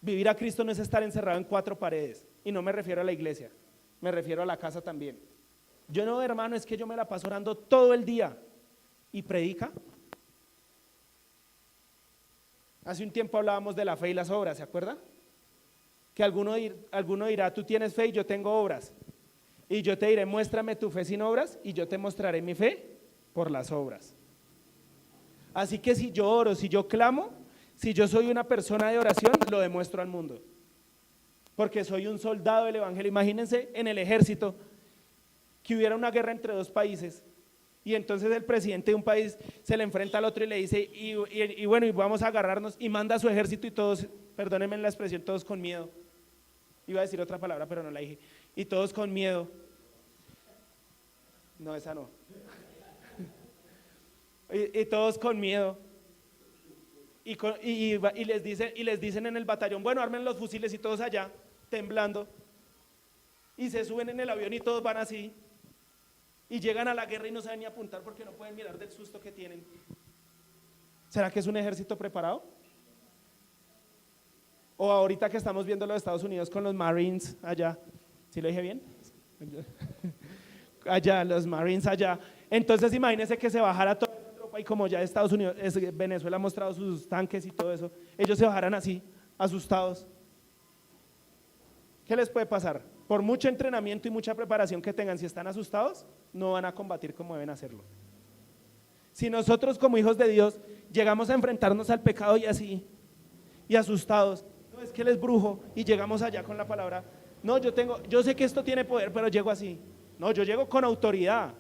Vivir a Cristo no es estar encerrado en cuatro paredes. Y no me refiero a la iglesia, me refiero a la casa también. Yo no, hermano, es que yo me la paso orando todo el día. ¿Y predica? Hace un tiempo hablábamos de la fe y las obras, ¿se acuerda? Que alguno dirá, tú tienes fe y yo tengo obras. Y yo te diré, muéstrame tu fe sin obras y yo te mostraré mi fe por las obras. Así que si yo oro, si yo clamo, si yo soy una persona de oración, lo demuestro al mundo. Porque soy un soldado del evangelio. Imagínense en el ejército que hubiera una guerra entre dos países y entonces el presidente de un país se le enfrenta al otro y le dice, y bueno, y vamos a agarrarnos, y manda a su ejército y todos, perdónenme la expresión, todos con miedo. Iba a decir otra palabra pero no la dije. Y todos con miedo. No, esa no. Y todos con miedo. Y les dicen en el batallón, bueno, armen los fusiles, y todos allá, temblando. Y se suben en el avión y todos van así. Y llegan a la guerra y no saben ni apuntar porque no pueden mirar del susto que tienen. ¿Será que es un ejército preparado? O ahorita que estamos viendo los Estados Unidos con los Marines allá. ¿Sí lo dije bien? Allá, los Marines allá. Entonces imagínense que se bajara toda la tropa y como ya Estados Unidos, Venezuela ha mostrado sus tanques y todo eso, ellos se bajaran así, asustados. ¿Qué les puede pasar? Por mucho entrenamiento y mucha preparación que tengan, si están asustados, no van a combatir como deben hacerlo. Si nosotros como hijos de Dios llegamos a enfrentarnos al pecado y así, y asustados, no es que él es brujo, y llegamos allá con la palabra, no, yo sé que esto tiene poder, pero llego así. No, yo llego con autoridad.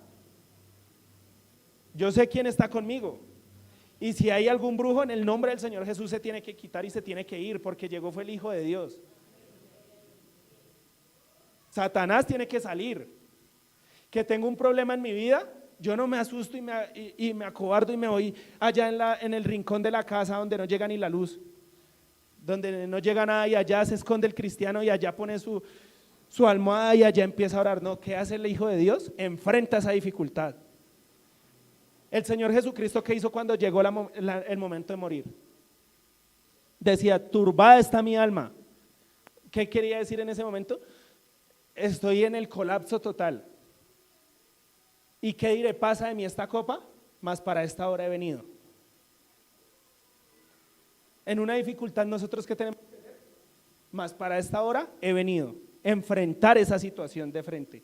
Yo sé quién está conmigo. Y si hay algún brujo, en el nombre del Señor Jesús se tiene que quitar y se tiene que ir, porque llegó fue el Hijo de Dios. Satanás tiene que salir. Que tengo un problema en mi vida, yo no me asusto y me acobardo y me voy allá en el rincón de la casa donde no llega ni la luz, donde no llega nada, y allá se esconde el cristiano y allá pone su almohada y allá empieza a orar. No, ¿qué hace el Hijo de Dios? Enfrenta esa dificultad. El Señor Jesucristo, ¿qué hizo cuando llegó el momento de morir? Decía, turbada está mi alma. ¿Qué quería decir en ese momento? Estoy en el colapso total. ¿Y qué diré? Pasa de mí esta copa, mas para esta hora he venido. En una dificultad nosotros ¿qué tenemos que hacer? Mas para esta hora he venido. Enfrentar esa situación de frente.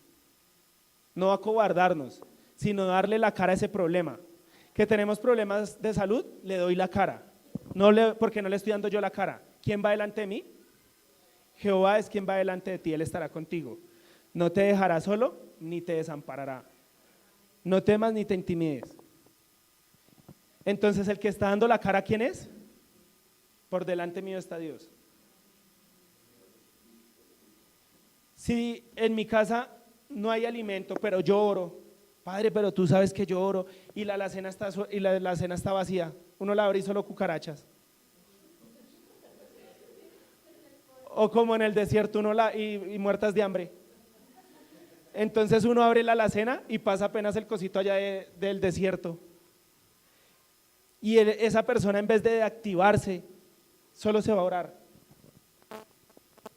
No acobardarnos, sino darle la cara a ese problema. Que tenemos problemas de salud, le doy la cara. Porque no le estoy dando yo la cara. ¿Quién va delante de mí? Jehová es quien va delante de ti, Él estará contigo. No te dejará solo, ni te desamparará. No temas ni te intimides. Entonces el que está dando la cara, ¿quién es? Por delante mío está Dios. Si en mi casa no hay alimento, pero yo oro, Padre, pero tú sabes que yo oro, y la alacena está vacía, uno la abre y solo cucarachas. O como en el desierto y muertas de hambre. Entonces uno abre la alacena y pasa apenas el cosito allá del desierto. Y esa persona, en vez de activarse, solo se va a orar.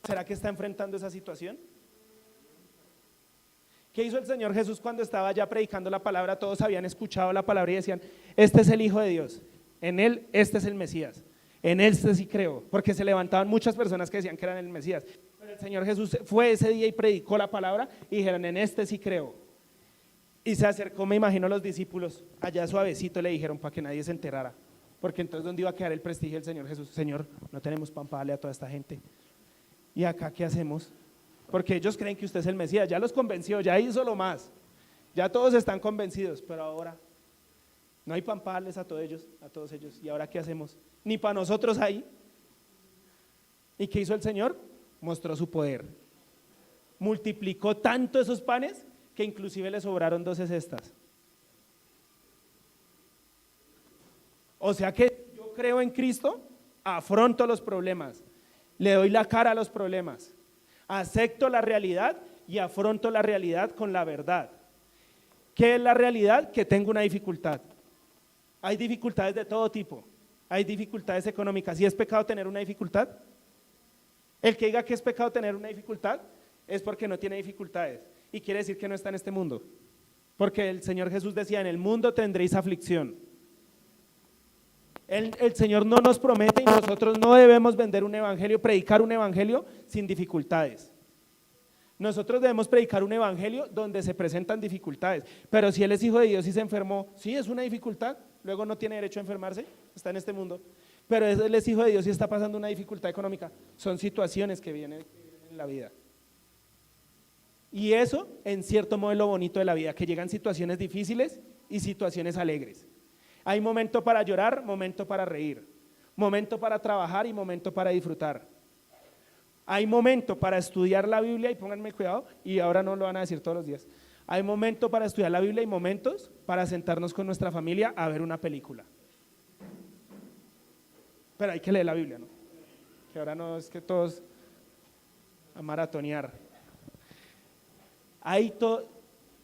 ¿Será que está enfrentando esa situación? ¿Qué hizo el Señor Jesús cuando estaba allá predicando la palabra? Todos habían escuchado la palabra y decían, este es el Hijo de Dios, en Él este es el Mesías, en Él este sí creo, porque se levantaban muchas personas que decían que eran el Mesías. Pero el Señor Jesús fue ese día y predicó la palabra y dijeron, en este sí creo. Y se acercó, me imagino, los discípulos, allá suavecito le dijeron para que nadie se enterara, porque entonces ¿dónde iba a quedar el prestigio del Señor Jesús? Señor, no tenemos pan para darle a toda esta gente. ¿Y acá qué hacemos? Porque ellos creen que usted es el Mesías, ya los convenció, ya hizo lo más, ya todos están convencidos, pero ahora no hay pan para darles a todos ellos, ¿y ahora qué hacemos? Ni para nosotros hay. ¿Y qué hizo el Señor? Mostró su poder, multiplicó tanto esos panes que inclusive le sobraron 12 cestas. O sea que yo creo en Cristo, afronto los problemas, le doy la cara a los problemas, acepto la realidad y afronto la realidad con la verdad. ¿Qué es la realidad? Que tengo una dificultad. Hay dificultades de todo tipo, hay dificultades económicas. ¿Y es pecado tener una dificultad? El que diga que es pecado tener una dificultad es porque no tiene dificultades y quiere decir que no está en este mundo. Porque el Señor Jesús decía, en el mundo tendréis aflicción. El Señor no nos promete y nosotros no debemos vender un evangelio, predicar un evangelio sin dificultades. Nosotros debemos predicar un evangelio donde se presentan dificultades, pero si él es hijo de Dios y se enfermó, sí es una dificultad, luego no tiene derecho a enfermarse, está en este mundo, pero él es hijo de Dios y está pasando una dificultad económica, son situaciones que vienen en la vida. Y eso, en cierto modo, es lo bonito de la vida, que llegan situaciones difíciles y situaciones alegres. Hay momento para llorar, momento para reír, momento para trabajar y momento para disfrutar. Hay momento para estudiar la Biblia, y pónganme cuidado, y ahora no lo van a decir todos los días. Hay momento para estudiar la Biblia y momentos para sentarnos con nuestra familia a ver una película. Pero hay que leer la Biblia, ¿no? Que ahora no es que todos a maratonear.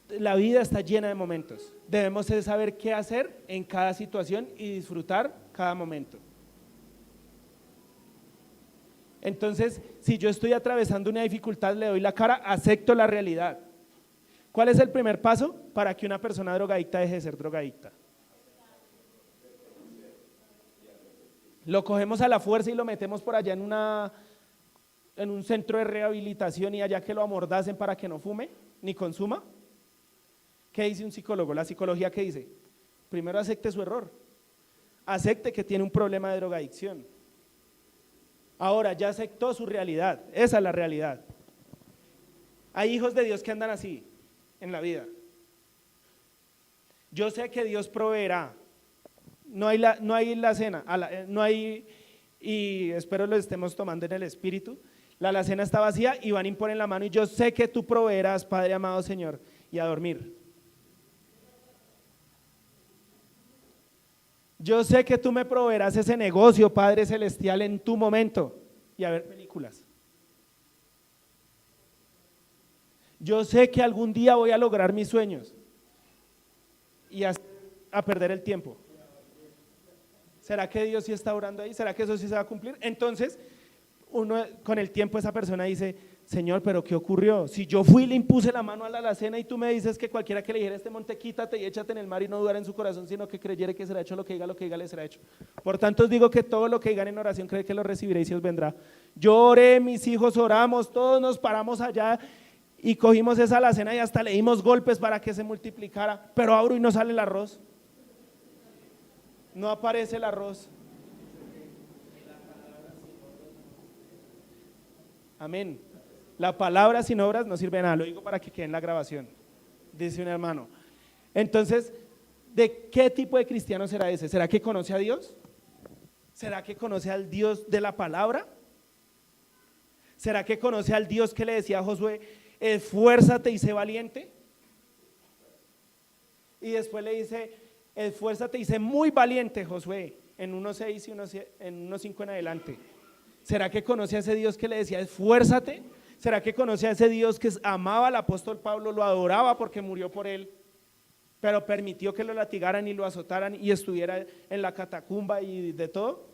La vida está llena de momentos. Debemos saber qué hacer en cada situación y disfrutar cada momento. Entonces, si yo estoy atravesando una dificultad, le doy la cara, acepto la realidad. ¿Cuál es el primer paso para que una persona drogadicta deje de ser drogadicta? Lo cogemos a la fuerza y lo metemos por allá en un centro de rehabilitación y allá que lo amordacen para que no fume ni consuma. ¿Qué dice un psicólogo? La psicología, ¿qué dice? Primero acepte su error, acepte que tiene un problema de drogadicción. Ahora ya aceptó su realidad, esa es la realidad. Hay hijos de Dios que andan así en la vida. Yo sé que Dios proveerá, no hay la cena, no hay, y espero lo estemos tomando en el espíritu, la cena está vacía y van y ponen la mano y yo sé que tú proveerás, Padre amado Señor, y a dormir. Yo sé que tú me proveerás ese negocio, Padre Celestial, en tu momento y a ver películas. Yo sé que algún día voy a lograr mis sueños y a perder el tiempo. ¿Será que Dios sí está orando ahí? ¿Será que eso sí se va a cumplir? Entonces, con el tiempo esa persona dice, Señor, ¿pero qué ocurrió? Si yo fui y le impuse la mano a la alacena y tú me dices que cualquiera que le dijera este monte, quítate y échate en el mar y no dudara en su corazón, sino que creyere que será hecho lo que diga le será hecho. Por tanto os digo que todo lo que digan en oración, cree que lo recibiréis y os vendrá. Yo oré, mis hijos oramos, todos nos paramos allá y cogimos esa alacena y hasta le dimos golpes para que se multiplicara, pero abro y no sale el arroz. No aparece el arroz. Amén. La palabra sin obras no sirve de nada, lo digo para que quede en la grabación, dice un hermano. Entonces, ¿de qué tipo de cristiano será ese? ¿Será que conoce a Dios? ¿Será que conoce al Dios de la palabra? ¿Será que conoce al Dios que le decía a Josué, esfuérzate y sé valiente? Y después le dice, esfuérzate y sé muy valiente, Josué, en 1:6 y en 1:5 en adelante. ¿Será que conoce a ese Dios que le decía, esfuérzate? ¿Será que conoce a ese Dios que amaba al apóstol Pablo, lo adoraba porque murió por él, pero permitió que lo latigaran y lo azotaran y estuviera en la catacumba y de todo?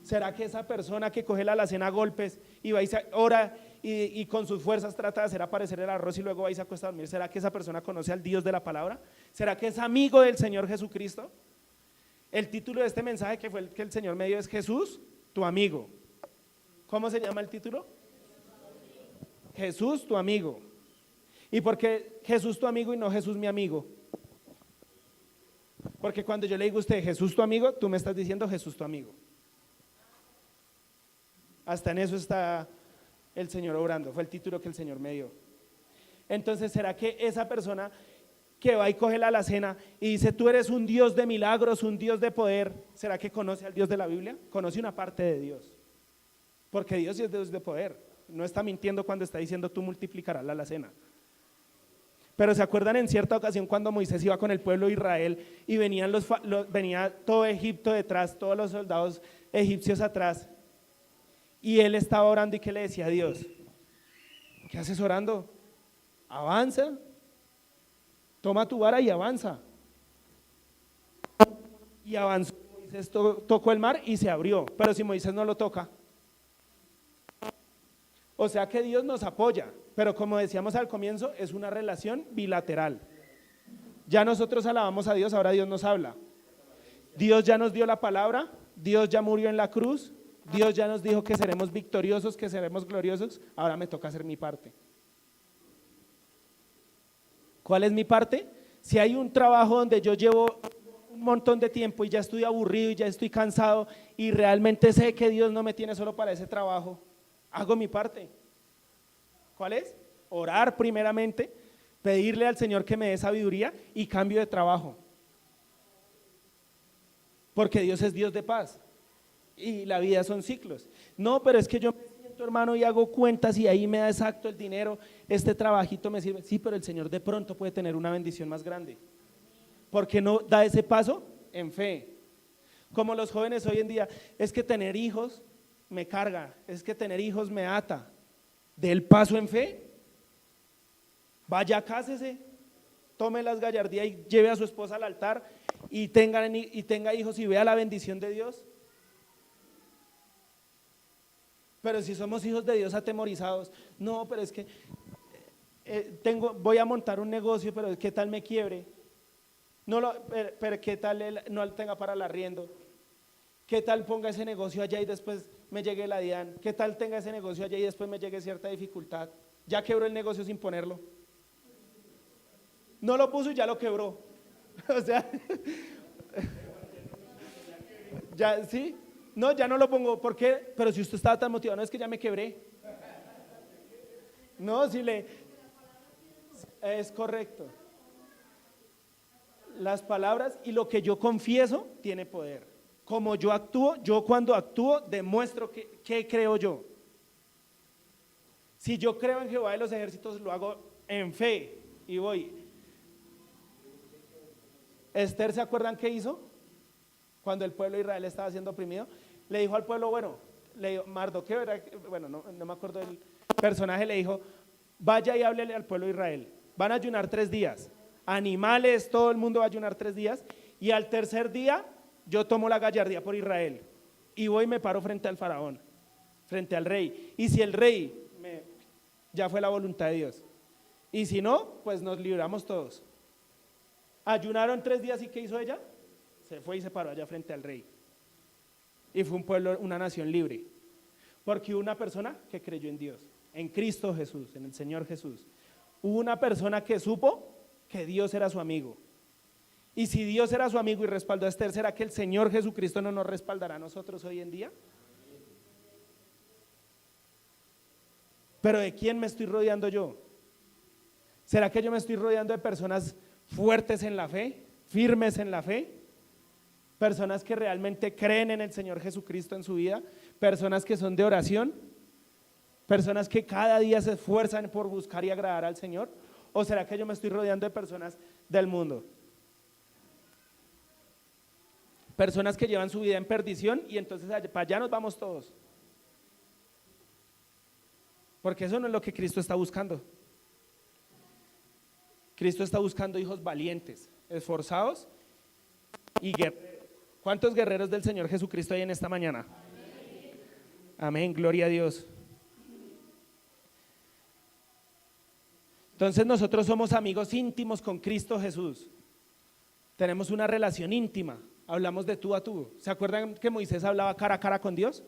¿Será que esa persona que coge la alacena a golpes y va y se ora y con sus fuerzas trata de hacer aparecer el arroz y luego va y se acuesta a dormir? ¿Será que esa persona conoce al Dios de la palabra? ¿Será que es amigo del Señor Jesucristo? El título de este mensaje que fue el que el Señor me dio es Jesús, tu amigo. ¿Cómo se llama el título? Jesús, tu amigo. ¿Y por qué Jesús tu amigo y no Jesús mi amigo? Porque cuando yo le digo a usted Jesús tu amigo, tú me estás diciendo Jesús tu amigo. Hasta en eso está el Señor obrando, fue el título que el Señor me dio. Entonces, ¿será que esa persona que va y coge la alacena y dice tú eres un Dios de milagros, un Dios de poder, ¿será que conoce al Dios de la Biblia? Conoce una parte de Dios, porque Dios es Dios de poder, no está mintiendo cuando está diciendo tú multiplicarás la alacena. Pero ¿se acuerdan en cierta ocasión cuando Moisés iba con el pueblo de Israel y venía todo Egipto detrás, todos los soldados egipcios atrás? Y él estaba orando y ¿qué le decía a Dios? ¿Qué haces orando? Avanza. Toma tu vara y avanza. Y avanzó. Moisés tocó el mar y se abrió. Pero si Moisés no lo toca. O sea que Dios nos apoya. Pero como decíamos al comienzo, es una relación bilateral. Ya nosotros alabamos a Dios, ahora Dios nos habla. Dios ya nos dio la palabra, Dios ya murió en la cruz, Dios ya nos dijo que seremos victoriosos, que seremos gloriosos, ahora me toca hacer mi parte. ¿Cuál es mi parte? Si hay un trabajo donde yo llevo un montón de tiempo y ya estoy aburrido y ya estoy cansado y realmente sé que Dios no me tiene solo para ese trabajo, hago mi parte. ¿Cuál es? Orar primeramente, pedirle al Señor que me dé sabiduría y cambio de trabajo. Porque Dios es Dios de paz y la vida son ciclos. No, pero es que yo me siento, hermano, y hago cuentas y ahí me da exacto el dinero, este trabajito me sirve. Sí, pero el Señor de pronto puede tener una bendición más grande. ¿Por qué no da ese paso? En fe. Como los jóvenes hoy en día, es que tener hijos me carga, es que tener hijos me ata. Dé el paso en fe. Vaya, cásese, tome las gallardías y lleve a su esposa al altar y tenga hijos y vea la bendición de Dios. Pero si somos hijos de Dios atemorizados, no, pero es que voy a montar un negocio, pero ¿qué tal me quiebre? No pero ¿qué tal no tenga para el arriendo? ¿Qué tal ponga ese negocio allá y después me llegue la DIAN? ¿Qué tal tenga ese negocio allá y después me llegue cierta dificultad? Ya quebró el negocio sin ponerlo. No lo puso y ya lo quebró. O sea, ya, ¿sí? No, ya no lo pongo. ¿Por qué? Pero si usted estaba tan motivado, no es que ya me quebré. No, si es correcto. Las palabras y lo que yo confieso tiene poder. Como yo actúo, yo cuando actúo demuestro que creo yo. Si yo creo en Jehová de los ejércitos, lo hago en fe y voy. Esther, ¿se acuerdan qué hizo? Cuando el pueblo de Israel estaba siendo oprimido, le dijo al pueblo, bueno, le dijo, Mardoqueo era, bueno, no me acuerdo del personaje, le dijo, vaya y háblele al pueblo de Israel, van a ayunar 3 días, animales, todo el mundo va a ayunar 3 días, y al tercer día yo tomo la gallardía por Israel, y voy y me paro frente al faraón, frente al rey, y si el rey, ya fue la voluntad de Dios, y si no, pues nos libramos todos. Ayunaron 3 días y ¿qué hizo ella? Se fue y se paró allá frente al rey. Y fue un pueblo, una nación libre. Porque hubo una persona que creyó en Dios, en Cristo Jesús, en el Señor Jesús. Hubo una persona que supo que Dios era su amigo. Y si Dios era su amigo y respaldó a Esther, ¿será que el Señor Jesucristo no nos respaldará a nosotros hoy en día? Pero ¿de quién me estoy rodeando yo? ¿Será que yo me estoy rodeando de personas fuertes en la fe, firmes en la fe? Personas que realmente creen en el Señor Jesucristo en su vida, personas que son de oración, personas que cada día se esfuerzan por buscar y agradar al Señor. ¿O será que yo me estoy rodeando de personas del mundo? Personas que llevan su vida en perdición y entonces para allá nos vamos todos. Porque eso no es lo que Cristo está buscando. Cristo está buscando hijos valientes, esforzados y guerreros. ¿Cuántos guerreros del Señor Jesucristo hay en esta mañana? Amén, gloria a Dios. Entonces nosotros somos amigos íntimos con Cristo Jesús. Tenemos una relación íntima, hablamos de tú a tú. ¿Se acuerdan que Moisés hablaba cara a cara con Dios?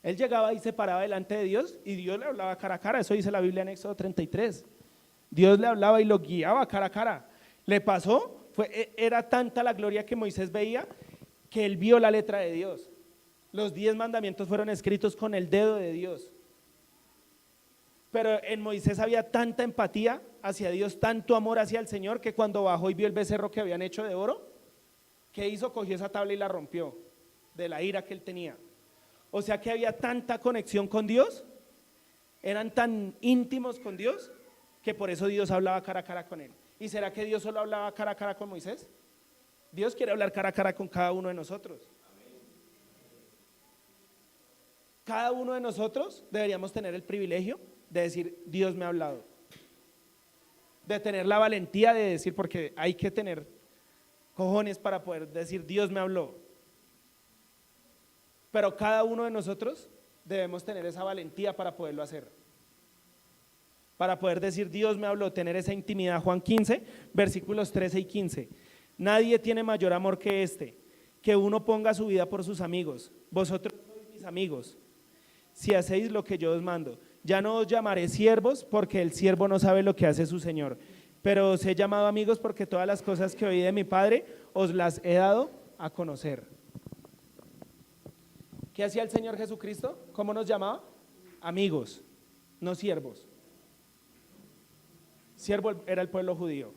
Él llegaba y se paraba delante de Dios y Dios le hablaba cara a cara, eso dice la Biblia en Éxodo 33. Dios le hablaba y lo guiaba cara a cara. ¿Le pasó? Era tanta la gloria que Moisés veía que él vio la letra de Dios. Los 10 mandamientos fueron escritos con el dedo de Dios. Pero en Moisés había tanta empatía hacia Dios, tanto amor hacia el Señor, que cuando bajó y vio el becerro que habían hecho de oro, ¿qué hizo? Cogió esa tabla y la rompió de la ira que él tenía. O sea que había tanta conexión con Dios, eran tan íntimos con Dios, que por eso Dios hablaba cara a cara con él. ¿Y será que Dios solo hablaba cara a cara con Moisés? Dios quiere hablar cara a cara con cada uno de nosotros. Cada uno de nosotros deberíamos tener el privilegio de decir, Dios me ha hablado. de tener la valentía de decir, porque hay que tener cojones para poder decir Dios me habló. Pero cada uno de nosotros debemos tener esa valentía para poderlo hacer. Para poder decir Dios me habló, tener esa intimidad. Juan 15, versículos 13 y 15. Nadie tiene mayor amor que este, que uno ponga su vida por sus amigos. Vosotros sois mis amigos, si hacéis lo que yo os mando. Ya no os llamaré siervos, porque el siervo no sabe lo que hace su señor, pero os he llamado amigos porque todas las cosas que oí de mi Padre os las he dado a conocer. ¿Qué hacía el Señor Jesucristo? ¿Cómo nos llamaba? Amigos, no siervos. Siervo era el pueblo judío.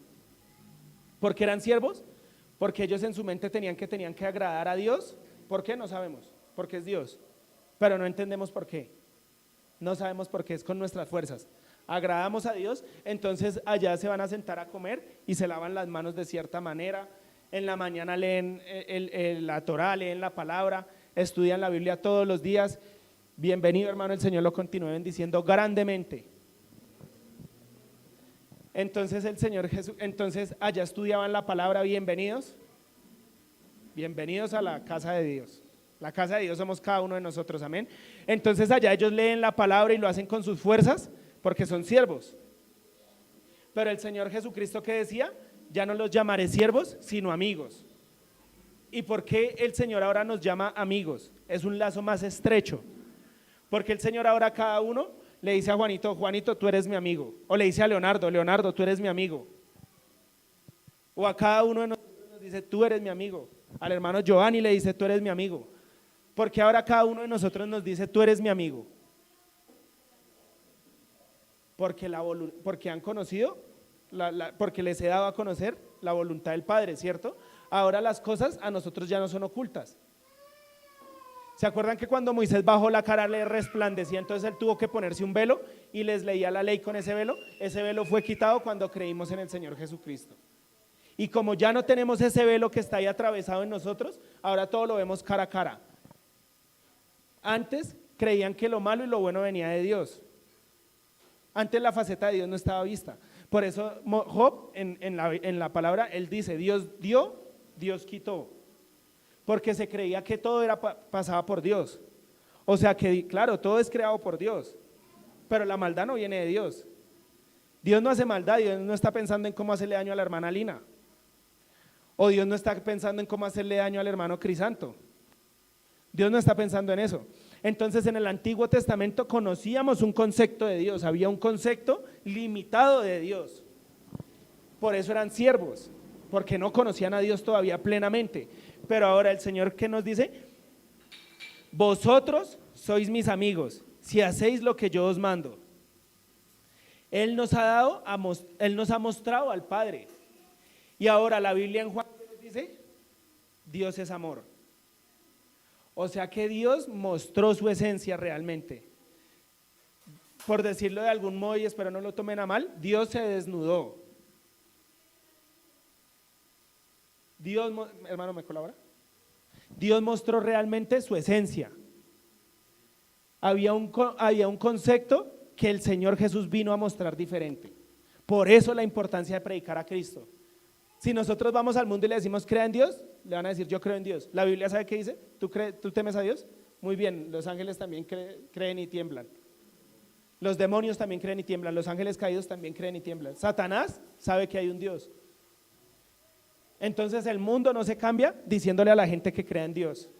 ¿Por qué eran siervos? Porque ellos en su mente tenían que agradar a Dios. ¿Por qué? No sabemos, porque es Dios, pero no entendemos por qué. No sabemos por qué, es con nuestras fuerzas. Agradamos a Dios, entonces allá se van a sentar a comer y se lavan las manos de cierta manera. En la mañana leen la Torá, leen la palabra, estudian la Biblia todos los días. Bienvenido, hermano, el Señor lo continúe bendiciendo grandemente. Entonces el Señor Jesús, entonces allá estudiaban la palabra. Bienvenidos a la casa de Dios. La casa de Dios somos cada uno de nosotros, amén. Entonces allá ellos leen la palabra y lo hacen con sus fuerzas porque son siervos. Pero el Señor Jesucristo, ¿qué decía? Ya no los llamaré siervos, sino amigos. ¿Y por qué el Señor ahora nos llama amigos? Es un lazo más estrecho. Porque el Señor ahora a cada uno le dice a Juanito, Juanito, tú eres mi amigo. O le dice a Leonardo, Leonardo, tú eres mi amigo. O a cada uno de nosotros nos dice, tú eres mi amigo. Al hermano Giovanni le dice, tú eres mi amigo. Porque ahora cada uno de nosotros nos dice, tú eres mi amigo. Porque han conocido, porque les he dado a conocer la voluntad del Padre, ¿cierto? Ahora las cosas a nosotros ya no son ocultas. ¿Se acuerdan que cuando Moisés bajó la cara le resplandecía? Entonces él tuvo que ponerse un velo y les leía la ley con ese velo. Ese velo fue quitado cuando creímos en el Señor Jesucristo. Y como ya no tenemos ese velo que está ahí atravesado en nosotros, ahora todo lo vemos cara a cara. Antes creían que lo malo y lo bueno venía de Dios. Antes la faceta de Dios no estaba vista. Por eso Job en la palabra, él dice, Dios dio, Dios quitó. Porque se creía que todo pasaba por Dios. O sea que, claro, todo es creado por Dios, pero la maldad no viene de Dios. Dios no hace maldad, Dios no está pensando en cómo hacerle daño a la hermana Lina. O Dios no está pensando en cómo hacerle daño al hermano Crisanto. Dios no está pensando en eso. Entonces en el Antiguo Testamento conocíamos un concepto de Dios, había un concepto limitado de Dios. Por eso eran siervos, porque no conocían a Dios todavía plenamente. Pero ahora el Señor, ¿qué nos dice? Vosotros sois mis amigos, si hacéis lo que yo os mando. Él nos ha mostrado al Padre. Y ahora la Biblia en Juan, ¿qué nos dice? Dios es amor. O sea que Dios mostró su esencia realmente. Por decirlo de algún modo, y espero no lo tomen a mal, Dios se desnudó. Dios, hermano, ¿me colabora? Dios mostró realmente su esencia. Había un concepto que el Señor Jesús vino a mostrar diferente. Por eso la importancia de predicar a Cristo. Si nosotros vamos al mundo y le decimos crea en Dios, le van a decir yo creo en Dios. La Biblia ¿sabe qué dice? ¿Tú temes a Dios? Muy bien, los ángeles también creen y tiemblan. Los demonios también creen y tiemblan, los ángeles caídos también creen y tiemblan. Satanás sabe que hay un Dios. Entonces el mundo no se cambia diciéndole a la gente que crea en Dios.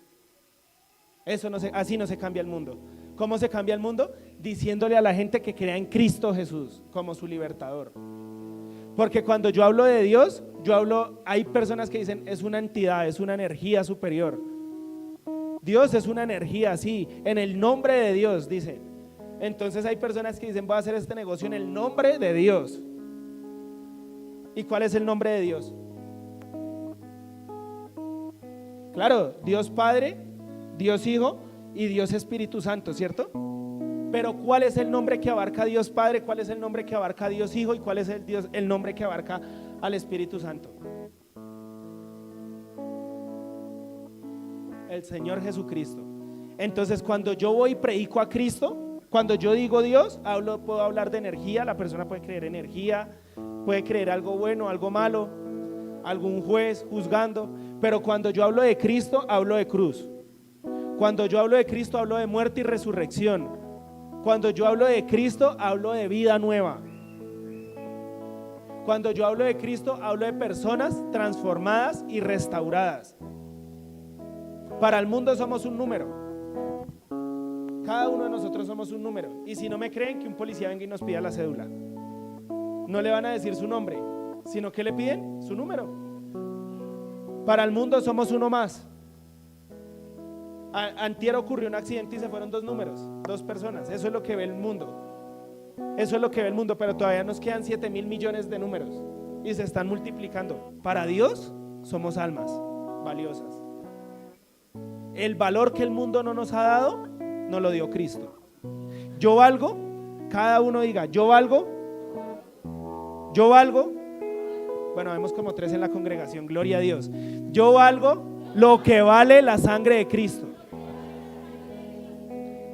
Así no se cambia el mundo. ¿Cómo se cambia el mundo? Diciéndole a la gente que crea en Cristo Jesús como su libertador. Porque cuando yo hablo de Dios, hay personas que dicen es una entidad, es una energía superior. Dios es una energía, sí, en el nombre de Dios, dicen. Entonces hay personas que dicen voy a hacer este negocio en el nombre de Dios. ¿Y cuál es el nombre de Dios? Claro, Dios Padre, Dios Hijo y Dios Espíritu Santo, ¿cierto? Pero ¿cuál es el nombre que abarca Dios Padre? ¿Cuál es el nombre que abarca Dios Hijo? ¿Y cuál es el nombre que abarca al Espíritu Santo? El Señor Jesucristo. Entonces cuando yo voy y predico a Cristo, Cuando yo digo Dios, puedo hablar de energía, la persona puede creer energía, puede creer algo bueno, algo malo, algún juez juzgando, pero cuando yo hablo de Cristo, hablo de cruz. Cuando yo hablo de Cristo, hablo de muerte y resurrección. Cuando yo hablo de Cristo, hablo de vida nueva. Cuando yo hablo de Cristo, hablo de personas transformadas y restauradas. Para el mundo somos un número. Cada uno de nosotros somos un número. Y si no me creen, que un policía venga y nos pida la cédula. No le van a decir su nombre, sino que le piden su número. Para el mundo somos uno más. Antier ocurrió un accidente y se fueron 2 números, 2 personas. Eso es lo que ve el mundo. Eso es lo que ve el mundo, pero todavía nos quedan 7.000 millones de números y se están multiplicando. Para Dios somos almas valiosas. El valor que el mundo no nos ha dado, nos lo dio Cristo. Yo valgo, cada uno diga, yo valgo. Bueno, vemos como 3 en la congregación, gloria a Dios. Yo valgo lo que vale la sangre de Cristo.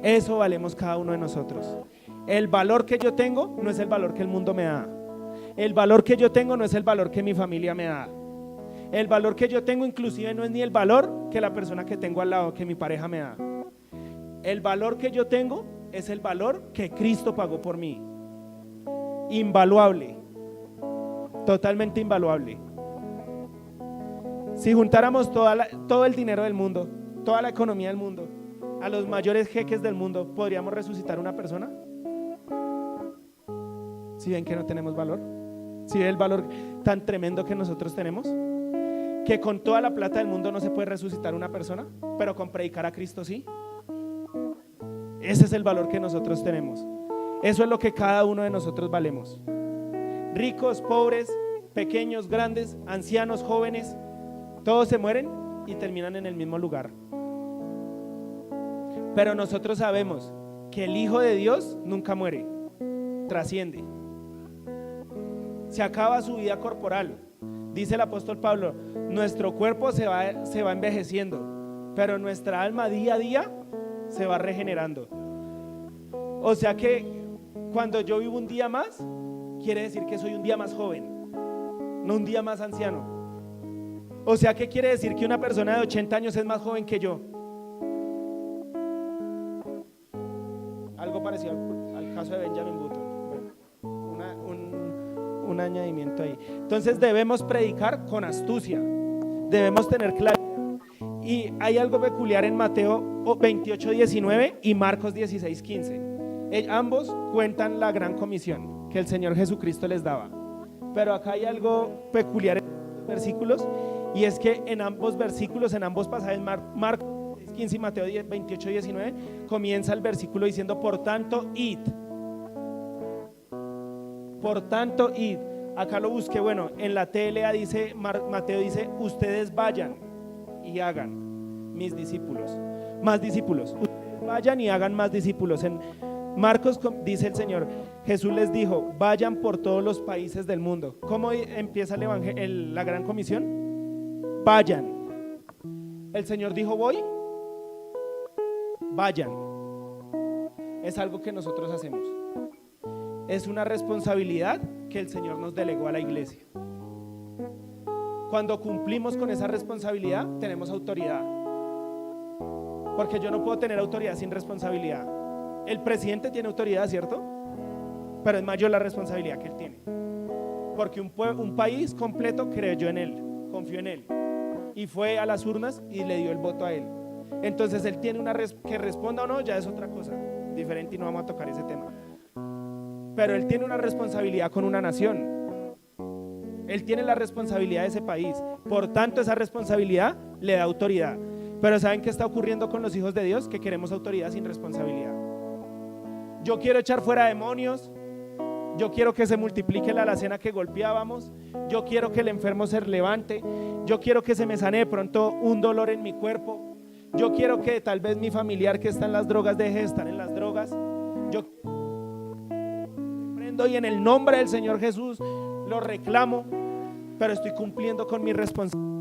Eso valemos cada uno de nosotros. El valor que yo tengo no es el valor que el mundo me da. El valor que yo tengo no es el valor que mi familia me da. El valor que yo tengo inclusive no es ni el valor que la persona que tengo al lado, que mi pareja me da. El valor que yo tengo es el valor que Cristo pagó por mí. Invaluable. Totalmente invaluable. Si juntáramos todo el dinero del mundo, toda la economía del mundo, a los mayores jeques del mundo, ¿podríamos resucitar una persona? ¿Sí ven que no tenemos valor? ¿Sí ven el valor tan tremendo que nosotros tenemos? Que con toda la plata del mundo no se puede resucitar una persona, pero con predicar a Cristo sí. Ese es el valor que nosotros tenemos. Eso es lo que cada uno de nosotros valemos. Ricos, pobres, pequeños, grandes, ancianos, jóvenes, todos se mueren y terminan en el mismo lugar. Pero nosotros sabemos que el Hijo de Dios nunca muere, trasciende. Se acaba su vida corporal. Dice el apóstol Pablo, nuestro cuerpo se va envejeciendo, pero nuestra alma día a día se va regenerando. O sea que cuando yo vivo un día más, quiere decir que soy un día más joven, no un día más anciano. O sea que quiere decir que una persona de 80 años es más joven que yo. Algo parecido al caso de Benjamin Button. Bueno, un añadimiento ahí. Entonces debemos predicar con astucia, debemos tener claridad. Y hay algo peculiar en Mateo 28:19 y Marcos 16:15. Ambos cuentan la gran comisión que el Señor Jesucristo les daba. Pero acá hay algo peculiar en los versículos, y es que en ambos versículos, en ambos pasajes, Marcos 15 y Mateo 28:19, comienza el versículo diciendo: por tanto, id. Por tanto, id. Acá lo busqué, bueno, en la TLA dice, Mateo dice: ustedes vayan y hagan mis discípulos, más discípulos. Ustedes vayan y hagan más discípulos. En Marcos dice el Señor, Jesús les dijo: vayan por todos los países del mundo. ¿Cómo empieza la gran comisión? Vayan. El Señor dijo: voy, vayan. Es algo que nosotros hacemos. Es una responsabilidad que el Señor nos delegó a la iglesia. Cuando cumplimos con esa responsabilidad, tenemos autoridad. Porque yo no puedo tener autoridad sin responsabilidad. El presidente tiene autoridad, ¿cierto? Pero es mayor la responsabilidad que él tiene. Porque un país completo creyó en él, confió en él, y fue a las urnas y le dio el voto a él. Entonces él tiene que responda o no, ya es otra cosa diferente y no vamos a tocar ese tema. Pero él tiene una responsabilidad con una nación. Él tiene la responsabilidad de ese país. Por tanto, esa responsabilidad le da autoridad. Pero ¿saben qué está ocurriendo con los hijos de Dios? Que queremos autoridad sin responsabilidad. Yo quiero echar fuera demonios. Yo quiero que se multiplique la alacena que golpeábamos. Yo quiero que el enfermo se levante. Yo quiero que se me sane de pronto un dolor en mi cuerpo. Yo quiero que tal vez mi familiar que está en las drogas deje de estar en las drogas. Yo prendo y en el nombre del Señor Jesús lo reclamo, pero estoy cumpliendo con mi responsabilidad.